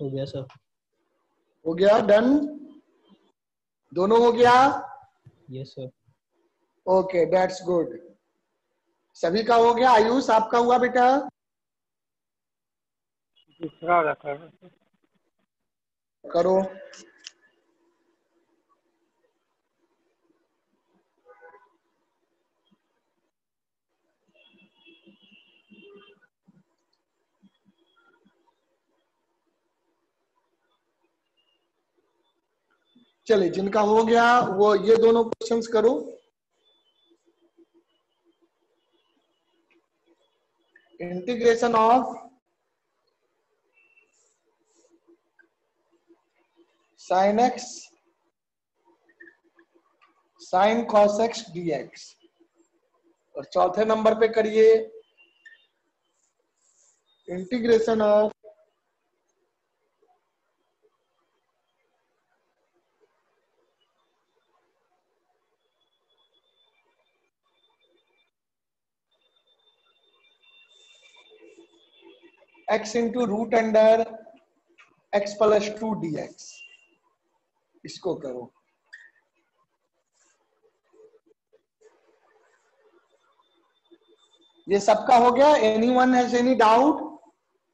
हो गया सर। हो गया, डन, दोनों हो गया। Yes sir. Okay that's good, सभी का हो गया। आयुष आपका हुआ बेटा? दूसरा रखा है। करो। चलिए जिनका हो गया वो ये दोनों क्वेश्चंस करो। Integration of sine x sine cos x dx, और चौथे नंबर पे करिए integration of x into root under x plus 2 dx, इसको करो। ये सबका हो गया। Anyone has any doubt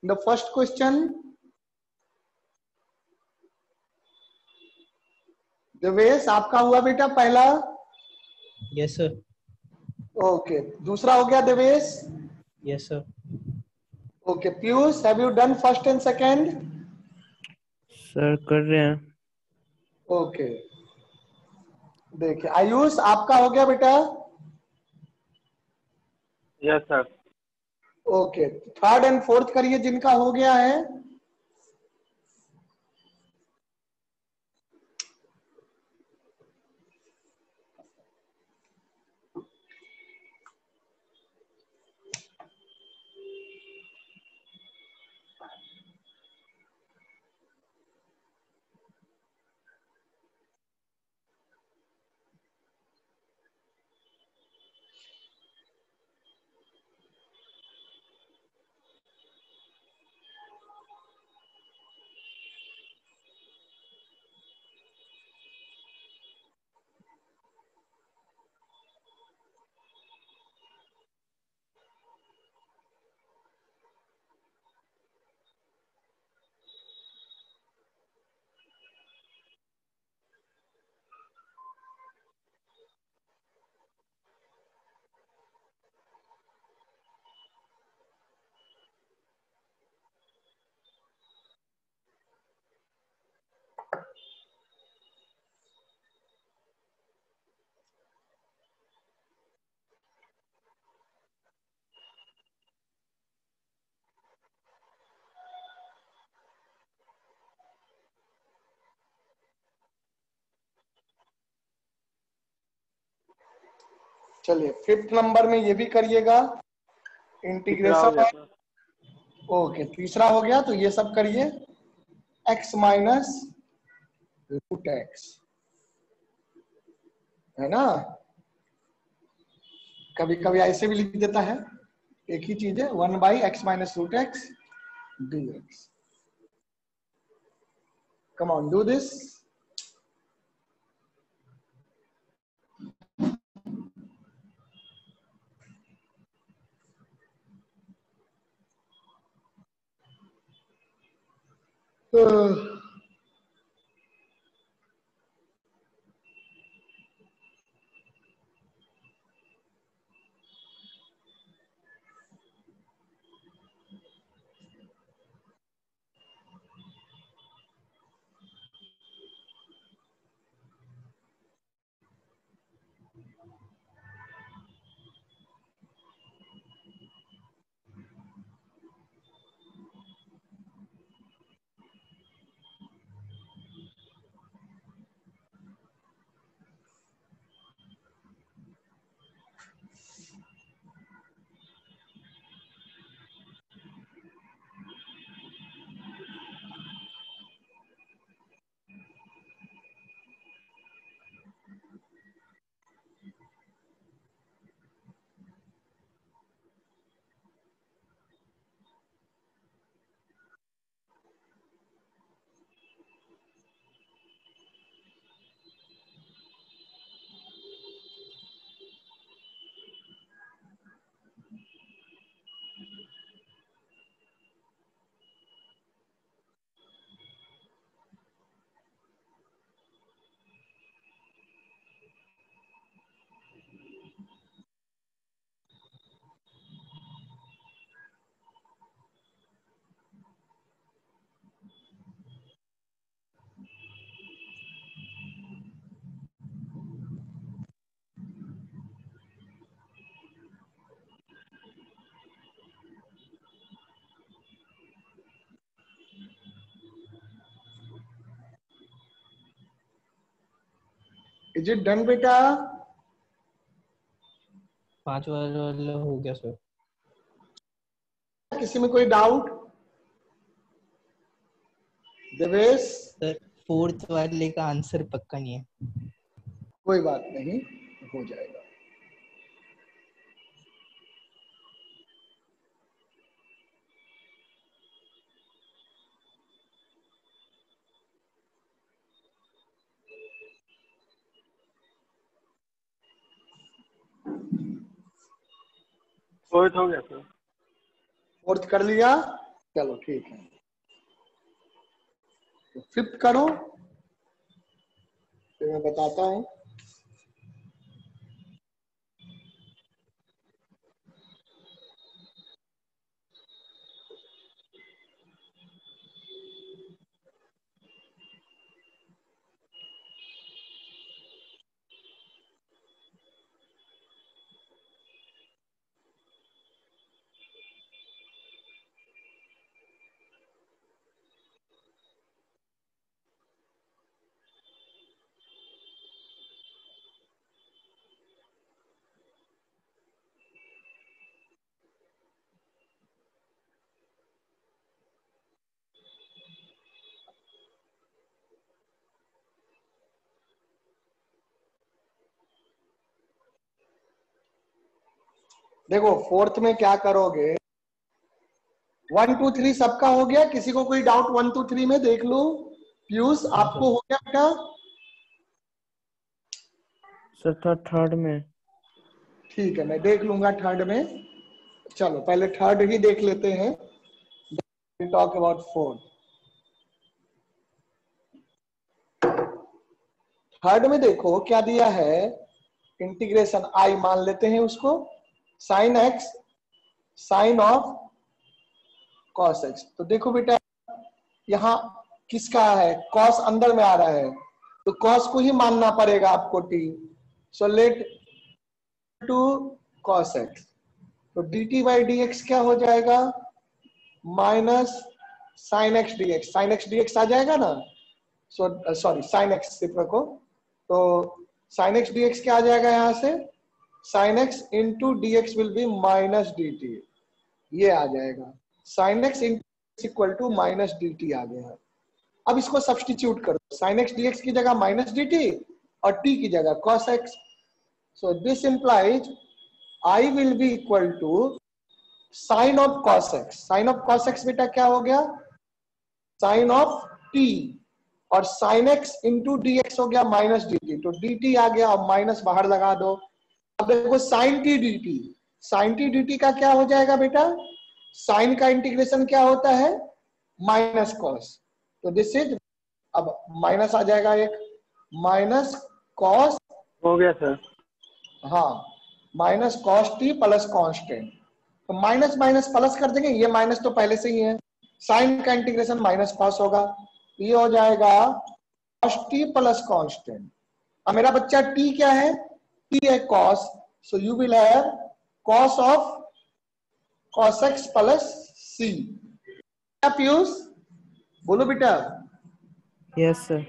in the first question? Devesh आपका हुआ बेटा पहला? Yes sir. ओके, दूसरा हो गया Devesh? Yes sir. Okay Piyush, have you done first and second? Sir कर रहे हैं। ओके, देखिए आयुष आपका हो गया बेटा? Yes sir. Okay, third and fourth करिए जिनका हो गया है। चलिए 5th नंबर में ये भी करिएगा तीसरा हो इंटीग्रेशन गया ऑफ, सर। ओके तीसरा हो गया, तो ये सब करिए x माइनस रूट एक्स, है ना। कभी कभी ऐसे भी लिख देता है, एक ही चीज है, 1/x minus root x dx। Come on do this. Is it done बेटा? 5 वाला हो गया सर। किसी में कोई डाउट? देवेश? सर 4th वाले का आंसर पक्का नहीं है। कोई बात नहीं, हो जाएगा। फोर्थ हो गया सर। 4th कर लिया, चलो ठीक है। तो 5th करो, फिर मैं बताता हूं। देखो 4th में क्या करोगे, 1 2 3 सबका हो गया? किसी को कोई डाउट 1 2 3 में? देख लो पीयूष, आपको हो गया बेटा? सर थर्ड में। ठीक है, मैं देख लूंगा थर्ड में। चलो पहले थर्ड ही देख लेते हैं, टॉक अबाउट 4th। थर्ड में देखो क्या दिया है, इंटीग्रेशन आई मान लेते हैं उसको, sine x sine of cos x. तो देखो बेटा यहाँ किसका है, कॉस अंदर में आ रहा है, तो कॉस को ही मानना पड़ेगा आपको t. So let to cos x, तो d t by d x क्या हो जाएगा, minus sine x d x. Sine x d x आ जाएगा ना, सॉरी साइन एक्स सिर्फ रखो, तो साइन एक्स डी एक्स क्या आ जाएगा यहाँ से, sine x into d x will be minus d t, ये आ जाएगा। Sine x equal to minus d t आ गया। अब इसको सब्सटीट्यूट करो, साइन एक्स डी एक्स की जगह माइनस डी टी और टी की जगह cos x. So this implies I will be equal to sine of cos x. Sine of cos x बेटा क्या हो गया, साइन ऑफ टी, और sine x into d x हो गया माइनस डी टी, तो डी टी आ गया, अब माइनस बाहर लगा दो। अब देखो sine t d t, sine t d t का क्या हो जाएगा बेटा, साइन का इंटीग्रेशन क्या होता है, माइनस कॉस, तो दिस इज, अब माइनस आ जाएगा एक, माइनस कॉस, हो गया सर। हाँ, minus cos T plus constant, तो माइनस माइनस प्लस कर देंगे, ये माइनस तो पहले से ही है, साइन का इंटीग्रेशन माइनस कॉस होगा, ये हो जाएगा कॉस टी प्लस कांस्टेंट। अब मेरा बच्चा टी क्या है, टी है cos, so you will have cos of cos x plus c. Piyush बोलो बेटा। Yes sir.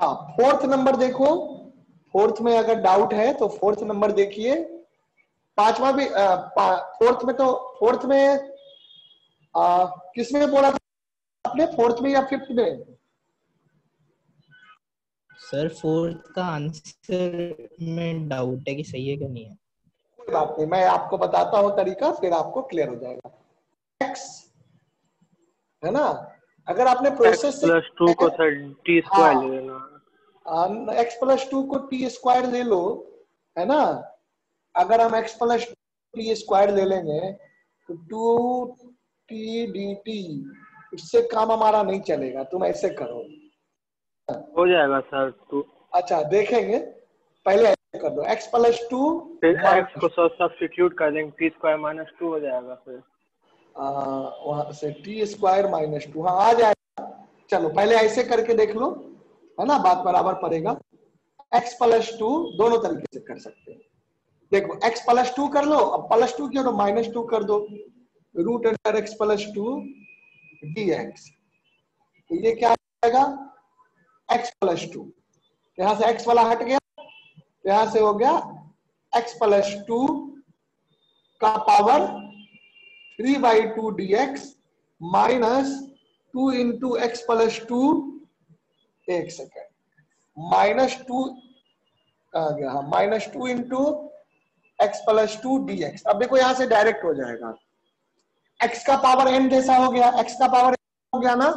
हाँ, फोर्थ नंबर देखो, फोर्थ में अगर डाउट है तो फोर्थ नंबर देखिए, पांचवा भी फोर्थ में, तो फोर्थ में किसमें बोला था आपने, फोर्थ में या फिफ्थ में? सर फोर्थ का आंसर में डाउट है कि सही है कि नहीं है। कोई बात नहीं, मैं आपको बताता हूं तरीका, फिर आपको क्लियर हो जाएगा। एक्स है ना, अगर आपने प्रोसेस से प्लस 2 को सर टी स्क्वायर ले लेना। एक्स प्लस टू को टी स्क्वायर ले लो, है ना, अगर हम एक्स प्लस टी स्क्वायर ले लेंगे तो टू टी डी टी, इससे काम हमारा नहीं चलेगा, तुम ऐसे करो। हो जाएगा सर 2, अच्छा देखेंगे, पहले ऐसे कर दो, एक्स प्लस टू, फिर एक्स को सब्स्टिट्यूट कर देंगे, टी स्क्वायर माइनस 2 हो जाएगा फिर। वहां से टी स्क्वायर माइनस टू, हाँ आ जाएगा। चलो पहले ऐसे करके देख लो, है ना, बात बराबर पड़ेगा। एक्स प्लस टू दोनों तरीके से कर सकते हैं, देखो एक्स प्लस टू कर लो, अब प्लस टू क्यों, माइनस टू कर दो, root under x plus two d x, तो ये क्या आएगा, एक्स प्लस टू, यहां से एक्स वाला हट गया, यहां से हो गया एक्स प्लस टू का power 3/2 dx minus 2 into x plus to, एक सेकेंड, माइनस 2 आ गया, हाँ minus 2 into x plus two d x. अब देखो यहां से डायरेक्ट हो जाएगा, एक्स का पावर n जैसा हो गया, एक्स का पावर हो गया ना,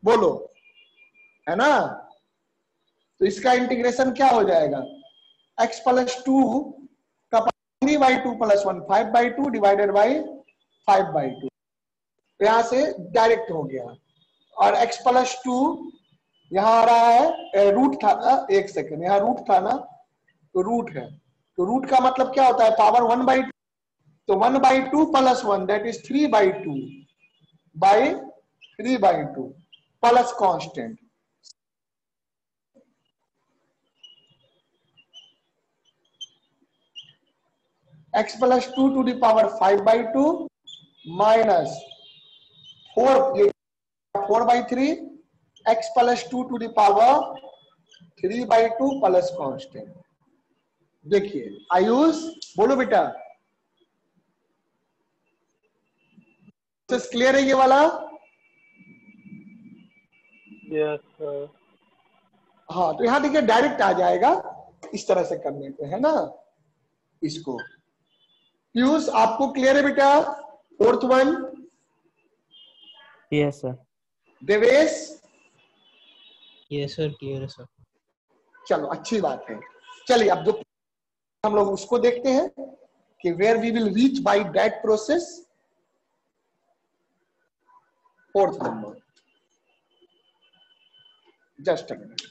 बोलो, है ना, तो इसका इंटीग्रेशन क्या हो जाएगा, एक्स प्लस टू का पावर 3/2 प्लस 1, 5/2 डिवाइडेड बाई 5/2, यहां से डायरेक्ट हो गया, और x प्लस टू यहां आ रहा है, रूट था, एक सेकेंड, यहां रूट था ना, तो रूट है, तो रूट का मतलब क्या होता है, पावर 1/2, तो 1/2 plus 1 that is 3/2 by 3/2 plus constant, x plus two to the power 5/2 minus 4/3 x plus two to the power 3/2 plus constant. देखिए आयुष बोलो बेटा, क्लियर है ये वाला? Yes sir. हाँ, तो यहां देखिए डायरेक्ट आ जाएगा, इस तरह से करने पे, है ना, इसको यूज आपको क्लियर है बेटा? Fourth one, yes sir. Devesh, yes sir, clear है सर। चलो अच्छी बात है, चलिए अब जो हम लोग उसको देखते हैं कि where we will reach by that process. Fourth number, just a minute,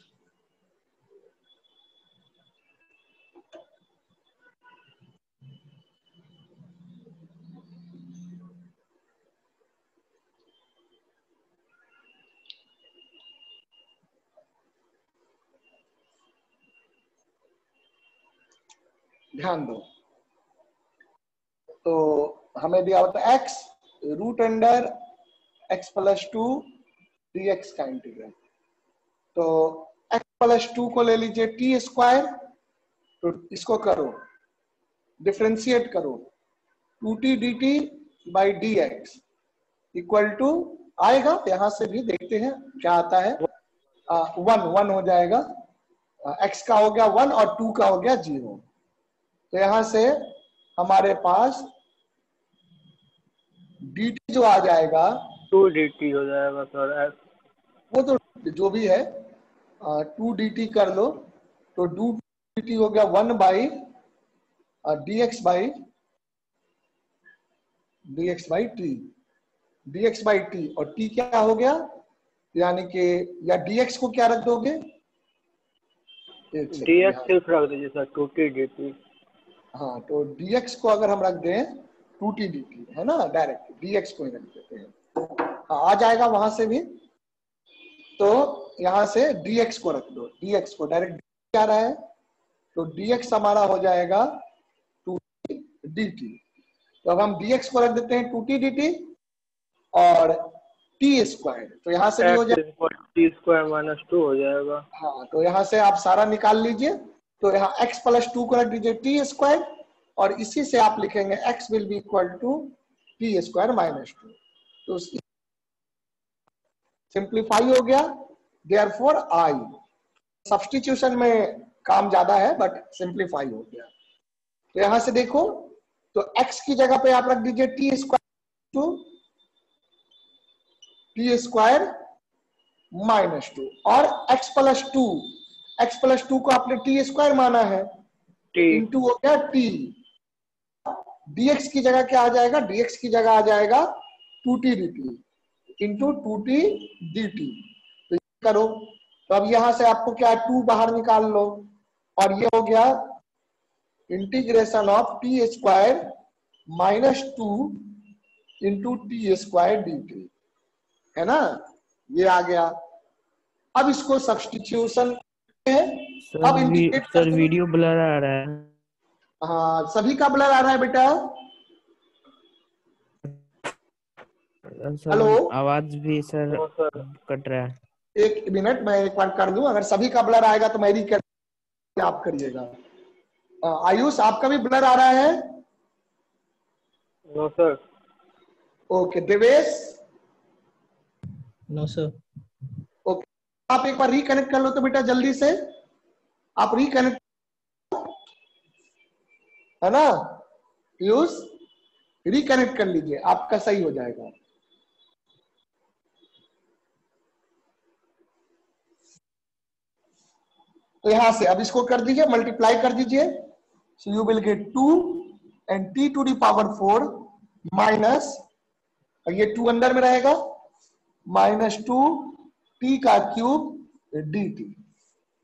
ध्यान दो, तो हमें दिया होता है x root under x plus two d x का इंटीग्रल, तो x प्लस टू को ले लीजिए टी स्क्वायर, तो इसको करो डिफरेंशिएट करो 2t dt by dx equal to आएगा, यहां से भी देखते हैं क्या आता है। 1 हो जाएगा, x का हो गया 1 और 2 का हो गया 0। तो यहां से हमारे पास dt जो आ जाएगा 2 dt हो जाएगा सर। वो तो जो भी है 2 dt कर लो, तो 2 dt हो गया 1 बाई dx बाई t और t क्या हो गया, यानी कि या dx को क्या रख दोगे, dx सिर्फ रख दीजिए सर 2t dt। हाँ, तो dx को अगर हम रख दें 2t dt है ना, डायरेक्ट dx को ही रख देते हैं। हाँ, आ जाएगा वहां से भी, तो यहां से dx को रख दो, dx को डायरेक्ट क्या रहा है, तो dx हमारा हो जाएगा 2t dt। तो अब हम dx को रख देते हैं 2t dt और t स्क्वायर, तो यहां से भी हो जाएगा t स्क्वायर माइनस 2 हो जाएगा। हाँ, तो यहां से आप सारा निकाल लीजिए, तो यहाँ x प्लस 2 को रख दीजिए t स्क्वायर और इसी से आप लिखेंगे x will be equal to t square minus 2। तो सिंप्लीफाई हो गया, देयरफॉर I सब्स्टिट्यूशन में काम ज्यादा है बट सिंप्लीफाई हो गया। तो यहां से देखो, तो x की जगह पे आप रख दीजिए t स्क्वायर माइनस 2 और x प्लस 2 को आपने t स्क्वायर माना है, इंटू हो गया t। dx की जगह क्या आ जाएगा, dx की जगह आ जाएगा 2t dt into 2t dt। तो करो, तो अब यहां से आपको क्या 2 बाहर निकाल लो और ये हो गया integration of t square minus 2 into t square dt, है ना, ये आ गया। अब इसको सब्स्टिट्यूशन है, अब इंटीग्रेट सर वीडियो ब्लर आ रहा है। हाँ, सभी का ब्लर आ रहा है बेटा। सर हेलो, आवाज भी सर कट रहा है। एक मिनट, मैं एक बार कर दूं, अगर सभी का ब्लर आएगा तो मैं रिकॉर्ड आप करिएगा। आयुष, आपका भी ब्लर आ रहा है? No sir. Okay, Devesh? No sir. Okay, आप एक बार रिकनेक्ट कर लो तो बेटा, जल्दी से आप रिकनेक्ट, है ना, आयुष रिकनेक्ट कर लीजिए, आपका सही हो जाएगा। तो यहां से अब इसको कर दीजिए, मल्टीप्लाई कर दीजिए, so you will get 2 and t to the power 4 minus, ये 2 अंदर में रहेगा, माइनस 2 t का क्यूब dt,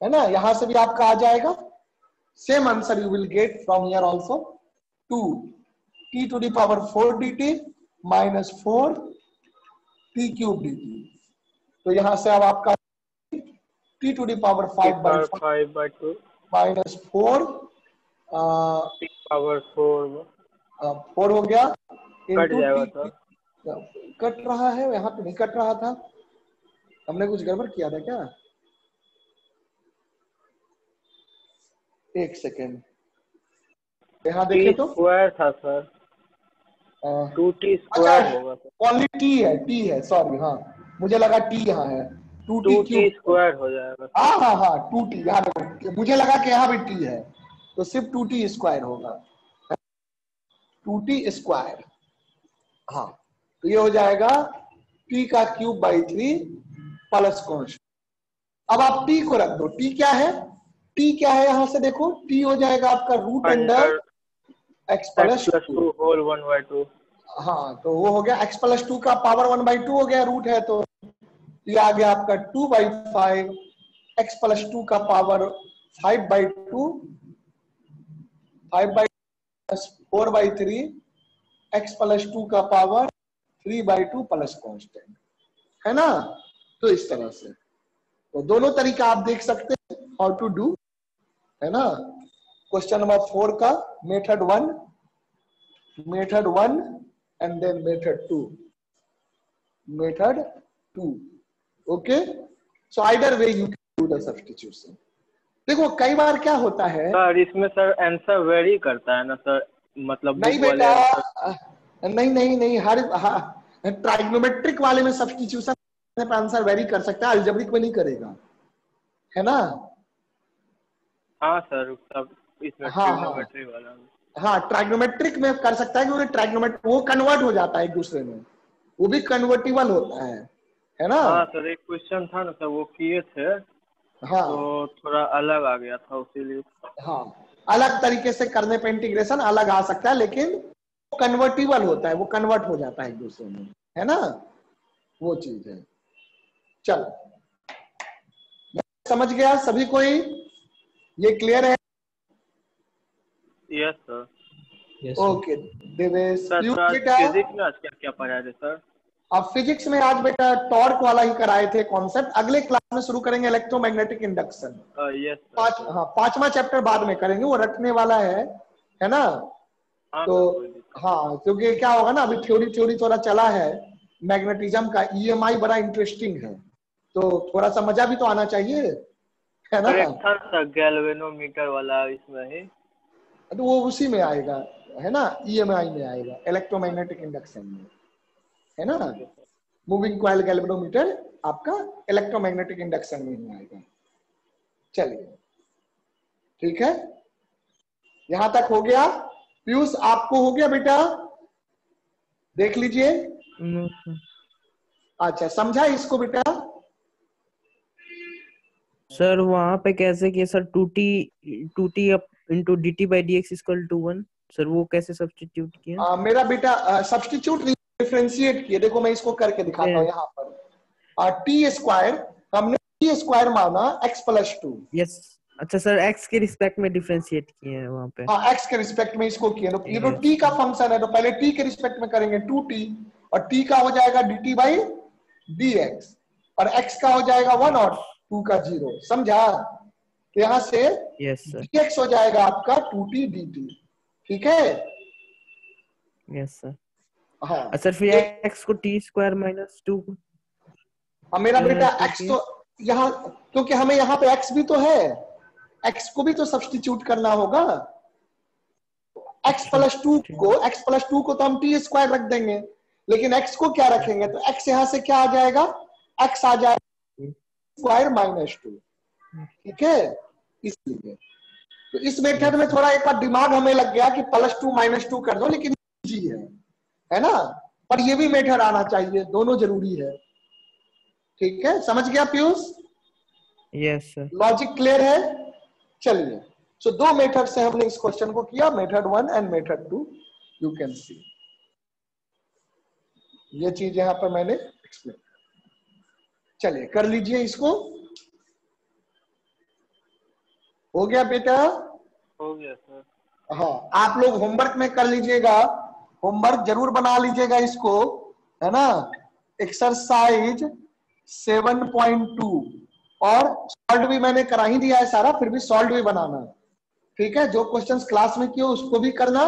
है ना, यहां से भी आपका आ जाएगा। Same answer you will get from here also, 2 t to the power 4 dt minus 4 t cube dt। तो यहां से अब आपका t to the power 5 by 2 minus 4 t power 4 हो गया, कट जाएगा सर। कट रहा है, यहाँ पे नहीं कट रहा था, हमने कुछ गड़बड़ किया था क्या? एक सेकेंड, यहाँ देखें तो स्क्वायर था सर, 2t स्क्वायर होगा सर। ओनली t है, सॉरी, हाँ मुझे लगा t यहाँ है, 2t स्क्वायर हो जाएगा। हाँ 2t, यहाँ मुझे लगा कि यहाँ भी t है, तो सिर्फ 2t स्क्वायर होगा, 2t स्क्वायर। हाँ, तो ये हो जाएगा t का क्यूब बाई 3 प्लस कॉन्स्टेंट। अब आप t को रख दो, t क्या है, यहां से देखो, t हो जाएगा आपका root under x plus 2 whole 1/2। हाँ, तो वो हो गया x प्लस 2 का पावर 1/2 हो गया, रूट है तो ये आ गया आपका 2/5 x प्लस 2 का पावर 5/2 4/3 x प्लस 2 का पावर 3/2 प्लस कांस्टेंट, है ना। तो इस तरह से, तो दोनों तरीका आप देख सकते हैं हाउ टू डू, है ना। क्वेश्चन नंबर 4 का method 1 and then method 2, okay, so either way you can do the substitution, देखो कई बार क्या होता है, सर इसमें सर आंसर वेरी करता है ना सर, मतलब नहीं बुक वाले बेटा, आंसर। नहीं नहीं नहीं, हर ट्राइग्नोमेट्रिक वाले में सब्स्टिट्यूशन आंसर वेरी कर सकता है, अलजेब्रिक में नहीं करेगा, है ना। हाँ सर सब इसमें हाँ हाँ ट्रिग्नोमेट्री वाला में। हाँ, ट्राइग्नोमेट्रिक में कर सकता है क्योंकि ट्राइग्नोमेट्रिक वो कन्वर्ट हो जाता है एक दूसरे में, वो भी कन्वर्टिबल होता है ना। हाँ सर एक क्वेश्चन था ना सर वो किए थे हाँ तो थोड़ा अलग आ गया था उसीलिए। हाँ, अलग तरीके से करने पे इंटीग्रेशन अलग आ सकता है, लेकिन कन्वर्टिबल होता है, वो कन्वर्ट हो जाता है एक दूसरे में, है ना, वो चीज है। चलो समझ गया सभी कोई, ये क्लियर है। Yes sir. Yes okay Divesh, sir Piyush तो आज बेटा, फिजिक्स में आज क्या क्या पढ़ाए थे सर? अब फिजिक्स में आज बेटा टॉर्क वाला ही कराए थे कॉन्सेप्ट, अगले क्लास में शुरू करेंगे इलेक्ट्रोमैग्नेटिक इंडक्शन। यस पांच, सर। हाँ 5वां चैप्टर बाद में करेंगे, वो रटने वाला है ना। हाँ तो सर कोई दिक्कत हाँ, क्योंकि क्या होगा ना, अभी थ्योरी थ्योरी थोड़ा चला है मैग्नेटिज्म का, ईएमआई बड़ा इंटरेस्टिंग है, तो थोड़ा सा मजा भी तो आना चाहिए, है ना। सर एक था सर गैल्वेनोमीटर वाला इसमें ही। तो वो उसी में आएगा, है ना, ईएमआई में आएगा, इलेक्ट्रोमैग्नेटिक इंडक्शन में, है ना। Okay sir. Moving coil galvanometer आपका इलेक्ट्रोमैग्नेटिक इंडक्शन में ही आएगा। चलिए ठीक है, यहां तक हो गया। पीयूष आपको हो गया बेटा, देख लीजिए। No sir. अच्छा समझा इसको बेटा। सर वहां पे कैसे किया sir, 2t up into dt/dx equal to 1, sir वो कैसे सब्स्टिट्यूट किया? मेरा बेटा सब्स्टिट्यूट डिफरेंशिएट किए, देखो मैं इसको करके दिखाता हूँ यहाँ पर। टी स्क्वायर, हमने टी स्क्वायर माना x+2। यस, अच्छा सर एक्स के रिस्पेक्ट में डिफरेंशिएट किए हैं वहां पे। हाँ x के रिस्पेक्ट में इसको किए, तो ये तो Yes. t का फंक्शन है, तो पहले t के रिस्पेक्ट में करेंगे 2t, और t का हो जाएगा dt/dx, और x का हो जाएगा 1 और 2 का 0, समझा। तो यहाँ से यस सर। dx हो जाएगा आपका 2t dt, ठीक है। Yes sir. हाँ सर फिर ये एक्स को t² - 2 अब मेरा बेटा तो x तो यहाँ, क्योंकि हमें यहाँ पे x भी तो है, x को भी तो सब्स्टिट्यूट करना होगा। x+2 को, x+2 को तो हम टी स्क्वायर रख देंगे, लेकिन x को क्या रखेंगे, तो x यहाँ से क्या आ जाएगा, x आ जाएगा स्क्वायर -2, ठीक है। इसलिए तो इस मेथड में थोड़ा एक बार दिमाग हमें लग गया कि +2 -2 कर दो, लेकिन जी है ना, पर ये भी मेथड आना चाहिए, दोनों जरूरी है, ठीक है। समझ गया Piyush, yes sir. Logic clear है। चलिए, सो दो मेथड से हमने इस क्वेश्चन को किया, method 1 and method 2, you can see, ये चीज यहां पर मैंने एक्सप्लेन। चलिए कर लीजिए इसको, हो गया बेटा। हो गया सर। हाँ आप लोग होमवर्क में कर लीजिएगा, होमवर्क जरूर बना लीजिएगा इसको, है ना। एक्सरसाइज 7.2, और सॉल्व भी मैंने करा ही दिया है सारा, फिर भी सॉल्व भी बनाना, ठीक है। जो क्वेश्चंस क्लास में किए उसको भी करना,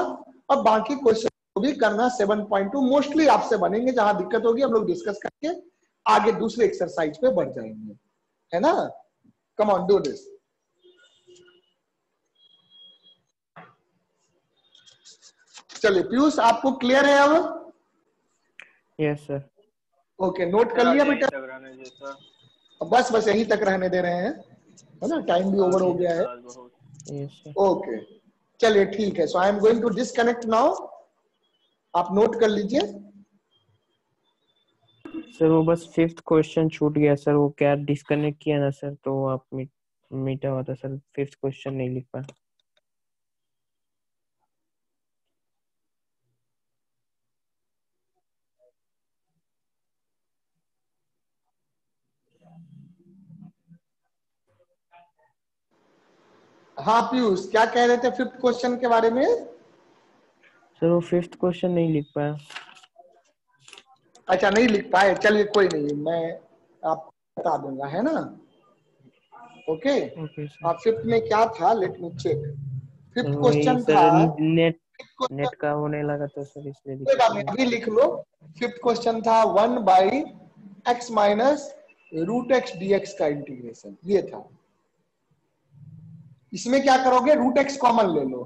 और बाकी क्वेश्चन को भी करना। 7.2 मोस्टली आपसे बनेंगे, जहां दिक्कत होगी हम लोग डिस्कस करके आगे दूसरे एक्सरसाइज पे बढ़ जाएंगे, है ना। कम ऑन डू दिस। चलिए पीयूष आपको क्लियर है अब? Yes sir. ओके, नोट कर सर लिया आज यहीं बेटा। तक रहने दे सर। बस बस यहीं तक रहने दे रहे हैं, है ना, टाइम भी ओवर हो गया है। आज बहुत। Yes sir. ओके चलिए ठीक है, so I am going to disconnect now, आप नोट कर लीजिए। सर वो बस 5th क्वेश्चन छूट गया सर, वो क्या डिस्कनेक्ट किया ना सर, तो आप मीटा हुआ था सर, 5th क्वेश्चन नहीं लिख पाया। हाँ पीयूष क्या कह रहे थे 5th क्वेश्चन के बारे में? सर वो 5th क्वेश्चन नहीं लिख पाया। अच्छा नहीं लिख पाए, चलिए कोई नहीं, मैं आपको बता दूंगा, है ना। Okay, okay sir. और 5th में क्या था, लेट मी चेक। 5th वही क्वेश्चन था, सर, नेट क्वेश्चन का होने लगा तो सर इसलिए कोई दिक्कत बात हो नहीं, गई। अभी लिख लो। 5th क्वेश्चन था 1/x - √x dx का इंटीग्रेशन, ये था। इसमें क्या करोगे, रूट एक्स कॉमन ले लो,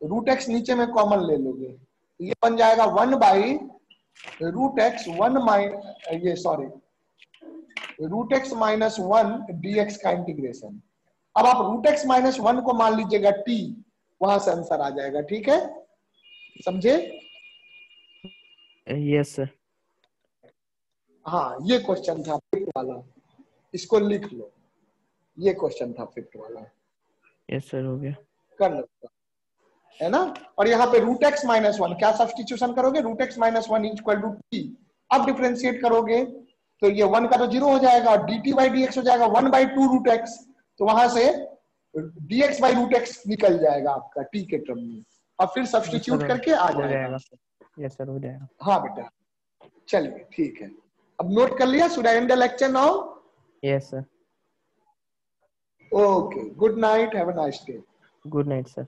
रूट एक्स नीचे में कॉमन ले लोगे, ये बन जाएगा 1 बाई रूट एक्स 1 माइनस ये sorry root x minus 1 dx का इंटीग्रेशन। अब आप रूट एक्स माइनस 1 को मान लीजिएगा t, वहां से आंसर आ जाएगा। ठीक है, समझे? Yes sir. हाँ, ये क्वेश्चन था फिफ्थ वाला, इसको लिख लो, ये क्वेश्चन था फिफ्थ वाला। यस सर, हो गया। कर लो, है ना। और यहाँ पे रूट एक्स माइनस 1 क्या सब्स्टिट्यूशन करोगे, root x minus 1 equal to t. अब डिफरेंशिएट करोगे तो ये 1 का तो 0 हो जाएगा और dt बाई डी हो जाएगा 1 बाई 2 रूट एक्स, तो वहां से dx बाई रूट एक्स निकल जाएगा आपका t के टर्म में, और फिर सब्स्टिट्यूट करके आ जाएगा। यस सर, हो जाएगा। हाँ बेटा, चलिए ठीक है। अब नोट कर लिया, should I and the lecture now? Yes sir. Okay, good night, have a nice day. Good night sir.